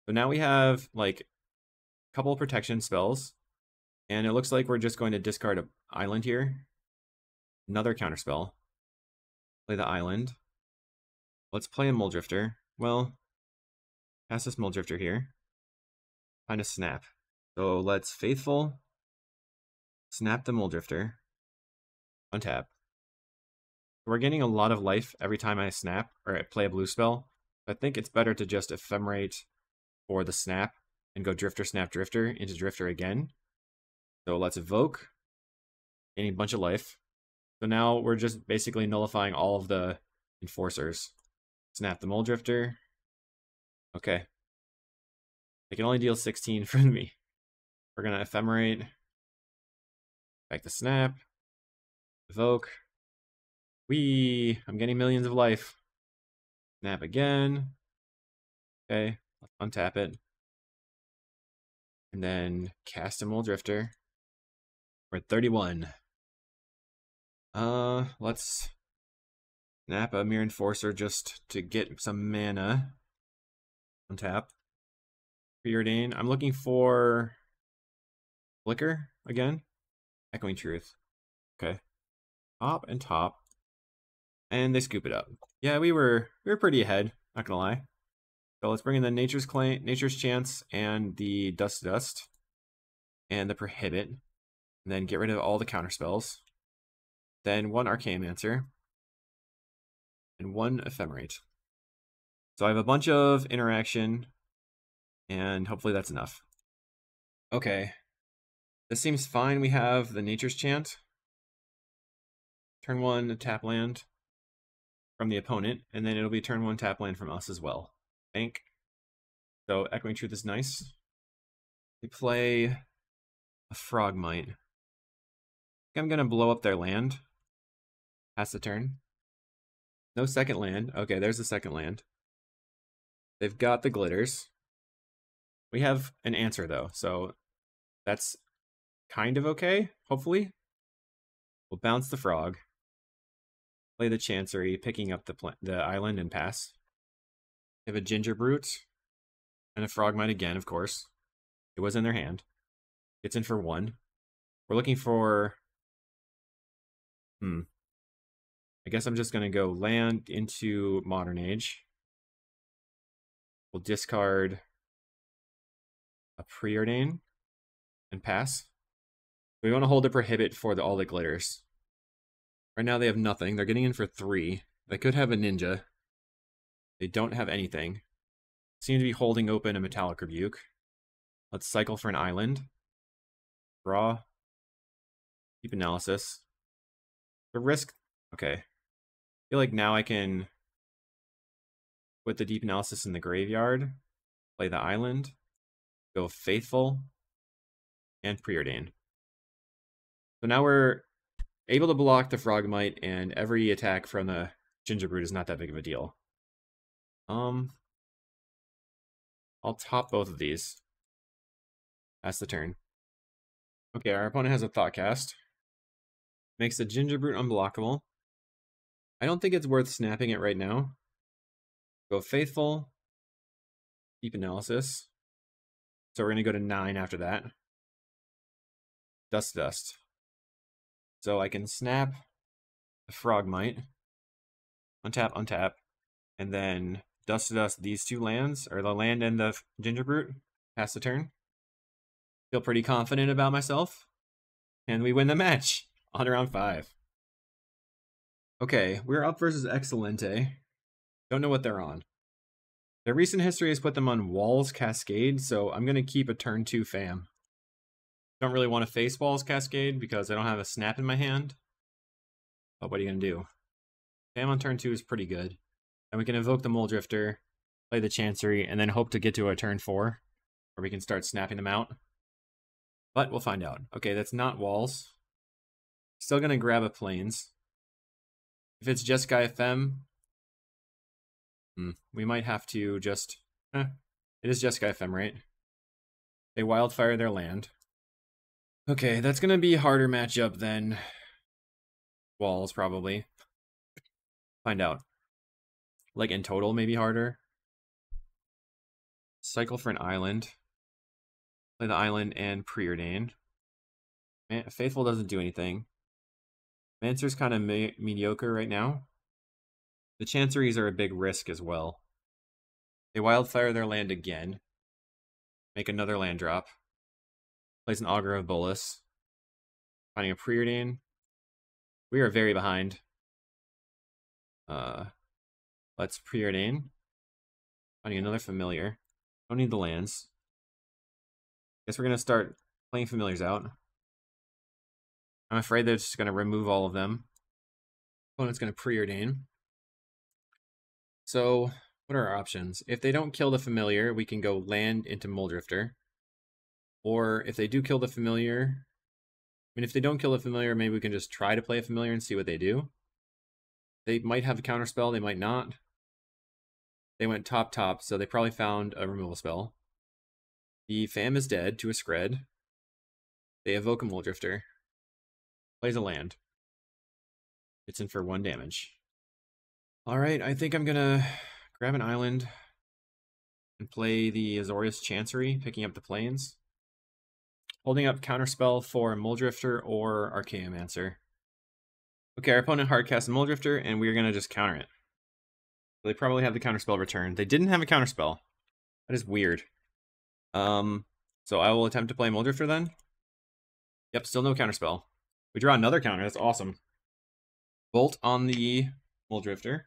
So now we have, like, a couple of protection spells. And it looks like we're just going to discard an island here. Another counterspell. Play the island. Let's play a Muldrifter. Well, cast this Muldrifter here. Find a snap. So let's Faithful, snap the Mulldrifter, untap. We're getting a lot of life every time I snap or I play a blue spell. I think it's better to just Ephemerate for the snap and go Drifter, Snap, Drifter into Drifter again. So let's evoke, gaining a bunch of life. So now we're just basically nullifying all of the enforcers. Snap the Mulldrifter. Okay. They can only deal 16 from me. We're gonna Ephemerate. Back to snap. Evoke. I'm getting millions of life. Snap again. Okay, let's untap it. And then cast a Mulldrifter. We're at 31. Let's snap a Mere Enforcer just to get some mana. Untap. Preordain. I'm looking for Flicker again. Echoing Truth. Okay. Top and top. And they scoop it up. Yeah, we were pretty ahead, not gonna lie. So let's bring in the Nature's Chance and the Dust to Dust. And the Prohibit. And then get rid of all the counter spells. Then one Archaeomancer. And one Ephemerate. So I have a bunch of interaction. And hopefully that's enough. Okay. This seems fine. We have the Nature's Chant. Turn 1, tap land from the opponent. And then it'll be turn 1, tap land from us as well. Bank. So Echoing Truth is nice. We play a Frogmite. I'm going to blow up their land. Pass the turn. No second land. Okay, there's the second land. They've got the glitters. We have an answer, though, so that's kind of okay, hopefully. We'll bounce the frog. Play the Chancery, picking up the island and pass. We have a Ginger Brute. And a Frogmite again, of course. It was in their hand. It's in for 1. We're looking for... I guess I'm just going to go land into Modern Age. We'll discard a Preordain and pass. We want to hold a Prohibit for all the glitters. Right now they have nothing. They're getting in for 3. They could have a Ninja. They don't have anything. Seem to be holding open a Metallic Rebuke. Let's cycle for an island. Draw. Deep Analysis. The risk... Okay. I feel like now I can put the Deep Analysis in the graveyard. Play the island. Go Faithful. And Preordain. So now we're able to block the Frogmite, and every attack from the Ginger Brute is not that big of a deal. I'll top both of these. Pass the turn. Okay, our opponent has a Thoughtcast. Makes the Ginger Brute unblockable. I don't think it's worth snapping it right now. Go Faithful. Deep Analysis. So we're going to go to 9 after that. Dust to Dust. So I can snap the Frogmite. Untap, untap. And then Dust to Dust these 2 lands, or the land and the Ginger Brute. Pass the turn. Feel pretty confident about myself. And we win the match on round 5. Okay, we're up versus Excelente. Don't know what they're on. Their recent history has put them on Walls Cascade, so I'm going to keep a turn 2 fam. Don't really want to face Walls Cascade because I don't have a snap in my hand. But what are you going to do? Fam on turn 2 is pretty good. And we can evoke the Mulldrifter, play the Chancery, and then hope to get to a turn 4 where we can start snapping them out. But we'll find out. Okay, that's not Walls. Still going to grab a Plains. If it's Jeskai FM, we might have to just... it is Jeskai Ephemerate. They wildfire their land. Okay, that's going to be a harder matchup than Walls, probably. Find out. Like, in total, maybe harder. Cycle for an island. Play the island and Preordain. Faithful doesn't do anything. Mancer's kind of mediocre right now. The Chanceries are a big risk as well. They wildfire their land again. make another land drop. Plays an Augur of Boros. Finding a Preordain. We are very behind. Let's Preordain. Finding another familiar. Don't need the lands. Guess we're gonna start playing familiars out. I'm afraid they're just gonna remove all of them. Opponent's gonna Preordain. So, what are our options? If they don't kill the familiar, we can go land into Mulldrifter. Or if they do kill the familiar, I mean, if they don't kill the familiar, maybe we can just try to play a familiar and see what they do. They might have a counterspell, they might not. They went top, so they probably found a removal spell. The Fam is dead to a Scred. They evoke a Mulldrifter. Plays a land. It's in for 1 damage. Alright, I think I'm gonna grab an island and play the Azorius Chancery, picking up the plains. Holding up counterspell for Mulldrifter or Archaeomancer. Okay, our opponent hardcast a Mulldrifter, and we're gonna just counter it. So they probably have the counterspell returned. They didn't have a counterspell. That is weird. So I will attempt to play Mulldrifter then. Yep, still no counterspell. We draw another counter, that's awesome. Bolt on the Mulldrifter.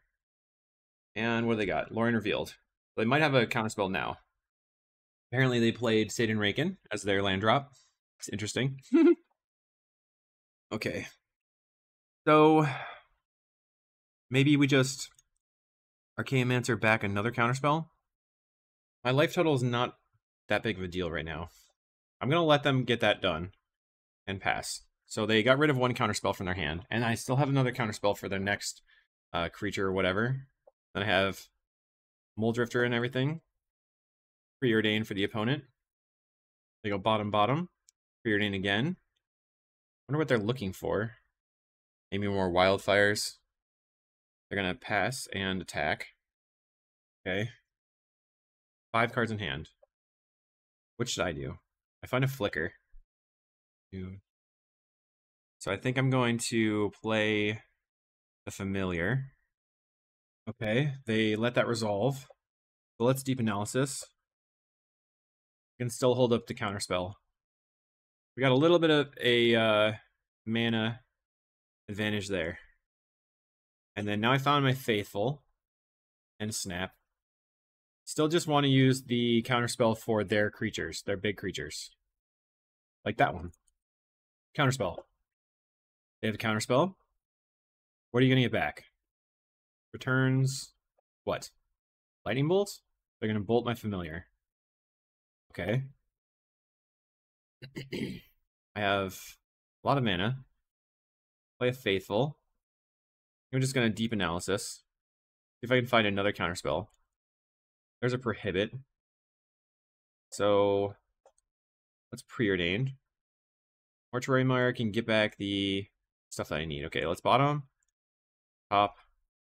And what do they got? Lorien Revealed. They might have a counterspell now. Apparently they played Satan Raken as their land drop. It's interesting. Okay. So maybe we just Archaeomancer back another counterspell. My life total is not that big of a deal right now. I'm going to let them get that done and pass. So they got rid of 1 counterspell from their hand, and I still have another counterspell for their next creature or whatever. Then I have Mulldrifter and everything. Preordain for the opponent. They go bottom. Preordain again. Wonder what they're looking for. Maybe more wildfires. They're going to pass and attack. Okay. 5 cards in hand. What should I do? I find a Flicker. So I think I'm going to play the Familiar. Okay, they let that resolve. So let's Deep Analysis. We can still hold up the counterspell. We got a little bit of a mana advantage there. And then now I found my Faithful and Snap. Still just want to use the counterspell for their creatures, their big creatures. Like that one. Counterspell. They have a counterspell. What are you going to get back? Returns what? Lightning bolts? They're going to bolt my familiar. Okay. I have a lot of mana. Play a Faithful. I'm just going to Deep Analysis. See if I can find another counterspell. There's a Prohibit. So let's Preordain. Mortuary Mire can get back the stuff that I need. Okay, let's bottom. Top.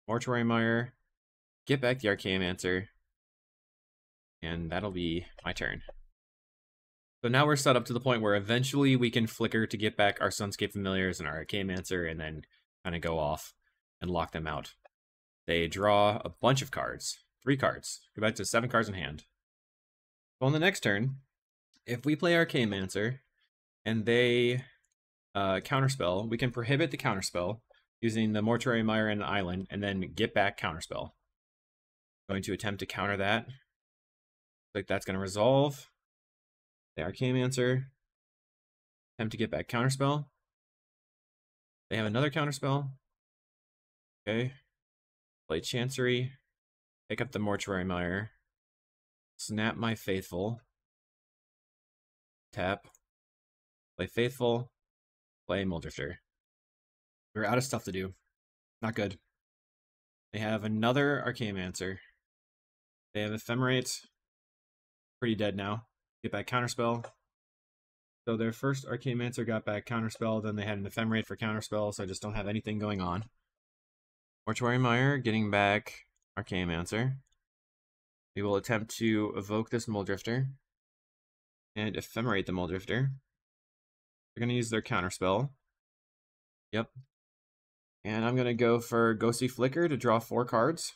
Mortuary Mire. Get back the Archaeomancer. And that'll be my turn. So now we're set up to the point where eventually we can flicker to get back our Sunscape Familiars and our Archaeomancer and then kind of go off and lock them out. They draw a bunch of cards. 3 cards. Go back to 7 cards in hand. So on the next turn, if we play Archaeomancer and they counterspell, we can prohibit the counterspell using the Mortuary Mire and Island and then get back counterspell. Going to attempt to counter that. Like that's going to resolve. The Archaeomancer. Attempt to get back counterspell. They have another counterspell. Okay. Play Chancery. Pick up the Mortuary Mire. Snap my Faithful. Tap. Play Faithful. Play Mulldrifter. We're out of stuff to do. Not good. They have another Archaeomancer. They have Ephemerate. Pretty dead now. Get back counterspell. So their first Archaeomancer got back counterspell, then they had an Ephemerate for counterspell, so I just don't have anything going on. Mortuary Mire getting back Archaeomancer. We will attempt to evoke this Mulldrifter and Ephemerate the Mulldrifter. They're going to use their counterspell. Yep. And I'm going to go for Ghostly Flicker to draw 4 cards.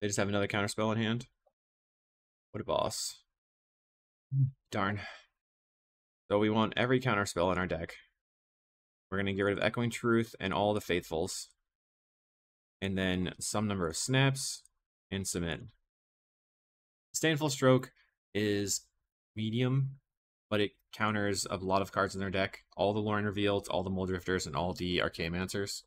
They just have another counterspell in hand. What a boss. Darn. So we want every counterspell in our deck. We're going to get rid of Echoing Truth and all the Faithfuls. And then some number of snaps and submit. Disdainful Stroke is medium, but it counters a lot of cards in their deck. All the Lorien Revealed, all the Muldrifters, and all the Archaeomancers.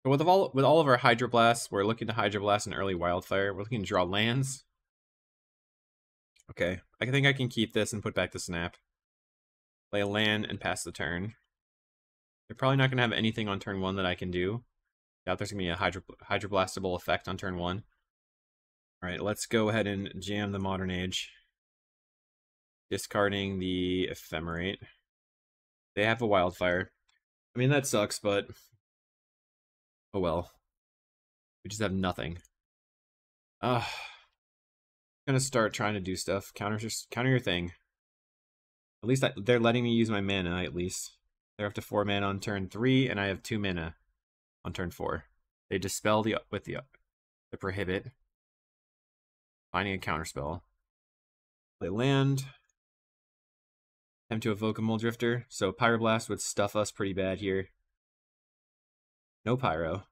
So with all of our Hydroblasts, we're looking to Hydroblast an early Wildfire. We're looking to draw lands. Okay, I think I can keep this and put back the Snap. Play a land and pass the turn. They're probably not going to have anything on turn 1 that I can do. Doubt there's going to be a Hydroblastable effect on turn 1. Alright, let's go ahead and jam the Modern Age. Discarding the Ephemerate. They have a Wildfire. I mean, that sucks, but... oh well. We just have nothing. I'm gonna start trying to do stuff. Counter your thing. At least they're letting me use my mana, at least. They're up to 4 mana on turn 3, and I have 2 mana on turn 4. They dispel the prohibit. Finding a counterspell. Play land. Attempt to evoke a Muldrifter. So Pyroblast would stuff us pretty bad here. No Pyro.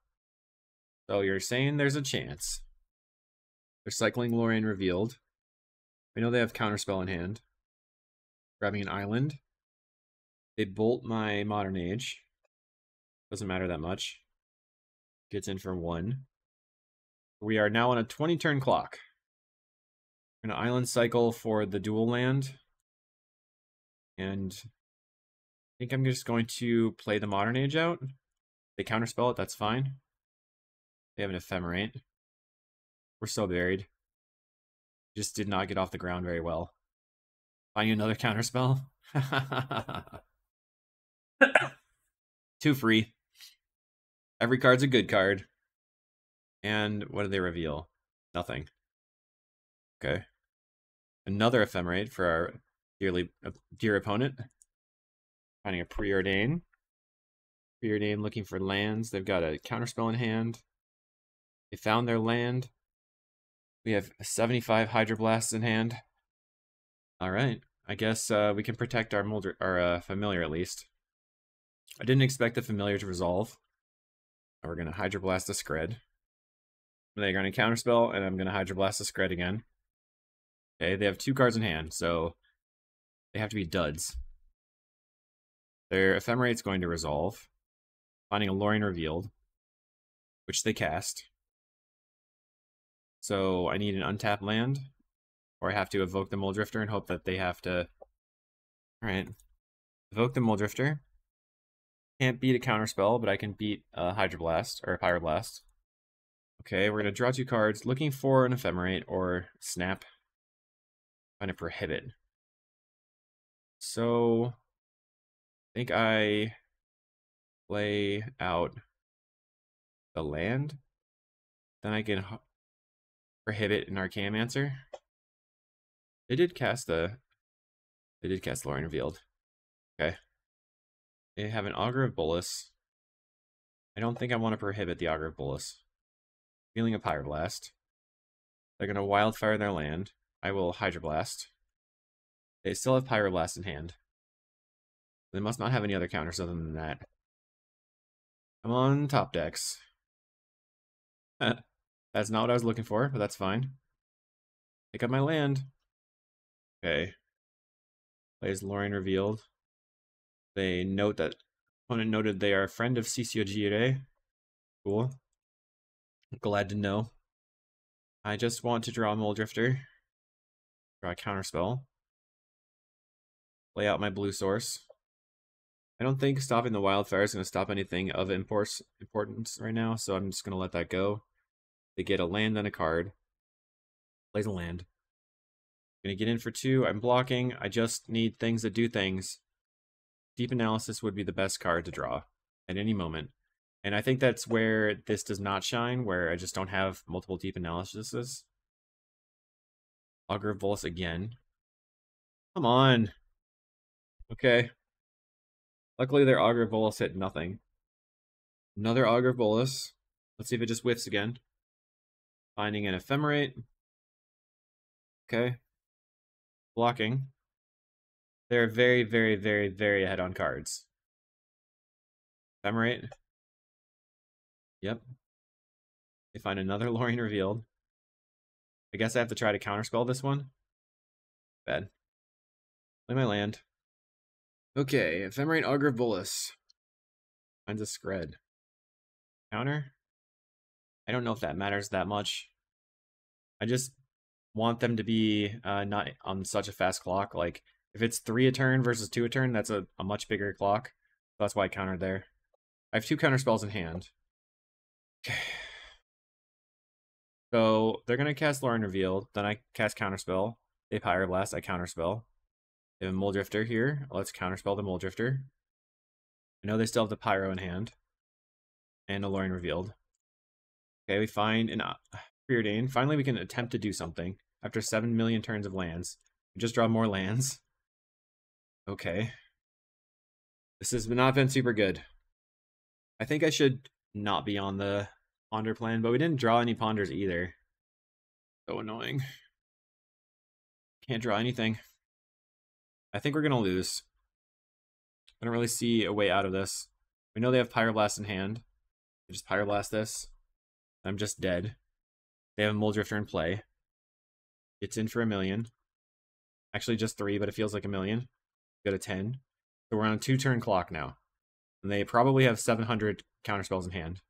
So you're saying there's a chance. They're cycling Lorien Revealed. I know they have counterspell in hand. Grabbing an island. They bolt my Modern Age. Doesn't matter that much. Gets in for 1. We are now on a 20-turn clock. We're going to island cycle for the dual land. And I think I'm just going to play the Modern Age out. They counterspell it, that's fine. They have an Ephemerate. We're so buried. Just did not get off the ground very well. Finding another counterspell. 2 free. Every card's a good card. And what do they reveal? Nothing. Okay. Another Ephemerate for our dear opponent. Finding a Preordain. Preordain looking for lands. They've got a counterspell in hand. They found their land. We have 75 Hydroblasts in hand. Alright. I guess we can protect our Familiar at least. I didn't expect the Familiar to resolve. We're going to Hydroblast the Skred. They're going to counterspell, and I'm going to Hydroblast the Skred again. Okay, they have 2 cards in hand, so they have to be duds. Their Ephemerate's going to resolve. Finding a Lorien Revealed, which they cast. So I need an untapped land, or I have to evoke the Muldrifter and hope that they have to... Alright. Evoke the Muldrifter. Can't beat a counterspell, but I can beat a Hydroblast, or a Pyroblast. Okay, we're going to draw 2 cards, looking for an Ephemerate or Snap. Trying to prohibit. So, I think I play out the land. Then I can prohibit an Archaeomancer. They did cast Lorien Revealed. Okay. They have an Augur of Bolas. I don't think I want to prohibit the Augur of Bolas. Feeling a Pyroblast. They're going to Wildfire their land. I will Hydroblast. They still have Pyroblast in hand. They must not have any other counters other than that. I'm on top decks. That's not what I was looking for, but that's fine. Pick up my land. Okay. Plays Lorien Revealed. They note that opponent noted they are a friend of Ciciogire. Cool. Glad to know. I just want to draw a Muldrifter. Draw a counterspell. Play out my blue source. I don't think stopping the Wildfire is going to stop anything of importance right now, so I'm just going to let that go. They get a land and a card. Plays a land. Going to get in for 2. I'm blocking. I just need things that do things. Deep Analysis would be the best card to draw at any moment. And I think that's where this does not shine, where I just don't have multiple Deep Analyses. Augur of Bolas again. Come on. Okay. Luckily their Augur of Bolas hit nothing. Another Augur of Bolas. Let's see if it just whiffs again. Finding an Ephemerate. Okay. Blocking. They're very, very, very, very ahead on cards. Ephemerate. Yep. They find another Lorien Revealed. I guess I have to try to counterspell this one. Bad. Play my land. Okay, Ephemerate Augur of Boros. Finds a Scred. Counter? I don't know if that matters that much. I just want them to be not on such a fast clock. Like, if it's 3 a turn versus 2 a turn, that's a much bigger clock. So that's why I countered there. I have 2 counter spells in hand. Okay. So they're gonna cast Lorien Revealed, then I cast Counterspell. They Pyroblast, I Counterspell. They have a Muldrifter here. Let's Counterspell the Muldrifter. I know they still have the Pyro in hand. And a Lorien Revealed. Okay, we find an Preordain. Finally, we can attempt to do something. After 7 million turns of lands. We just draw more lands. Okay. This has not been super good. I think I should not be on the Ponder plan, but we didn't draw any Ponders either. So annoying. Can't draw anything. I think we're going to lose. I don't really see a way out of this. We know they have Pyroblast in hand. They just Pyroblast this. I'm just dead. They have a Muldrifter in play. It's in for 1 million. Actually, just 3, but it feels like 1 million. Go to 10. So we're on a 2-turn clock now. And they probably have 700 counterspells in hand.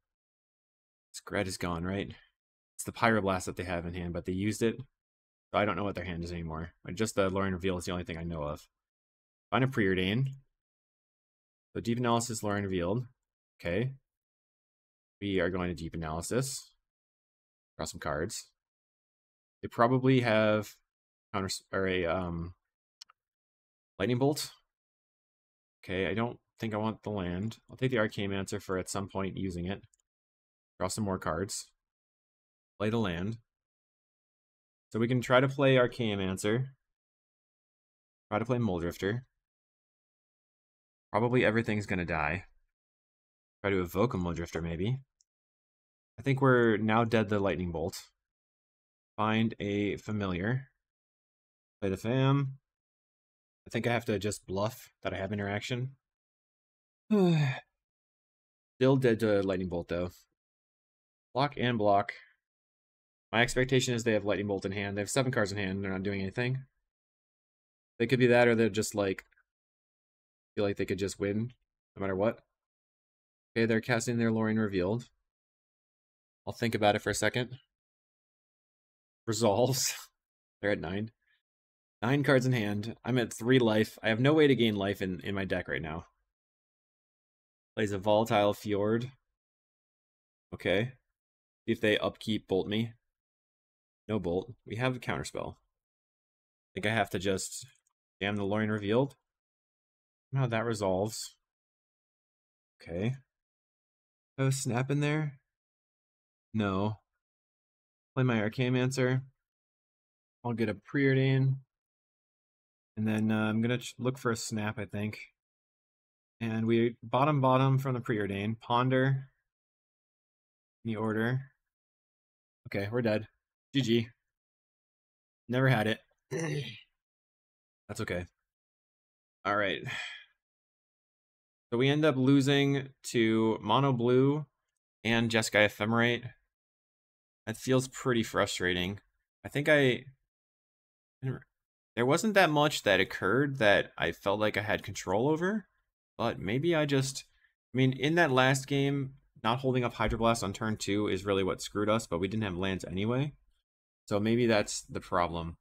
Scred is gone, right? It's the Pyroblast that they have in hand, but they used it. So I don't know what their hand is anymore. Just the Lorien Reveal is the only thing I know of. Find a Preordain. So Deep Analysis, Lorien Revealed. Okay. We are going to Deep Analysis. Draw some cards. They probably have a Lightning Bolt. Okay, I don't think I want the land. I'll take the Archaeomancer for at some point using it. Draw some more cards. Play the land. So we can try to play Archaeomancer. Try to play Muldrifter. Probably everything's going to die. Try to evoke a Muldrifter, maybe. I think we're now dead the Lightning Bolt. Find a familiar. Play the fam. I think I have to just bluff that I have interaction. Still dead to Lightning Bolt, though. Block and block. My expectation is they have Lightning Bolt in hand. They have 7 cards in hand, and they're not doing anything. They could be that, or they're just like feel like they could just win no matter what. Okay, they're casting their Lorien Revealed. I'll think about it for a second. Resolves. They're at 9. 9 cards in hand. I'm at 3 life. I have no way to gain life in my deck right now. Plays a Volatile Fjord. Okay. See if they upkeep Bolt me. No Bolt. We have a Counterspell. I think I have to just jam the Lorien Revealed. Somehow that resolves. Okay. Have a Snap in there? No. Play my Archaeomancer. I'll get a Preordain. And then I'm going to look for a Snap, I think. And we bottom from the Preordain. Ponder. Any order. Okay, we're dead. GG. Never had it. That's okay. All right. So we end up losing to Mono Blue and Jeskai Ephemerate. That feels pretty frustrating. I think there wasn't that much that occurred that I felt like I had control over, but maybe I mean, in that last game, not holding up Hydroblast on turn 2 is really what screwed us, but we didn't have lands anyway. So maybe that's the problem.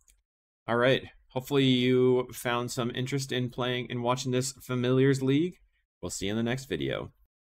All right. Hopefully you found some interest in playing and watching this Familiars League. We'll see you in the next video.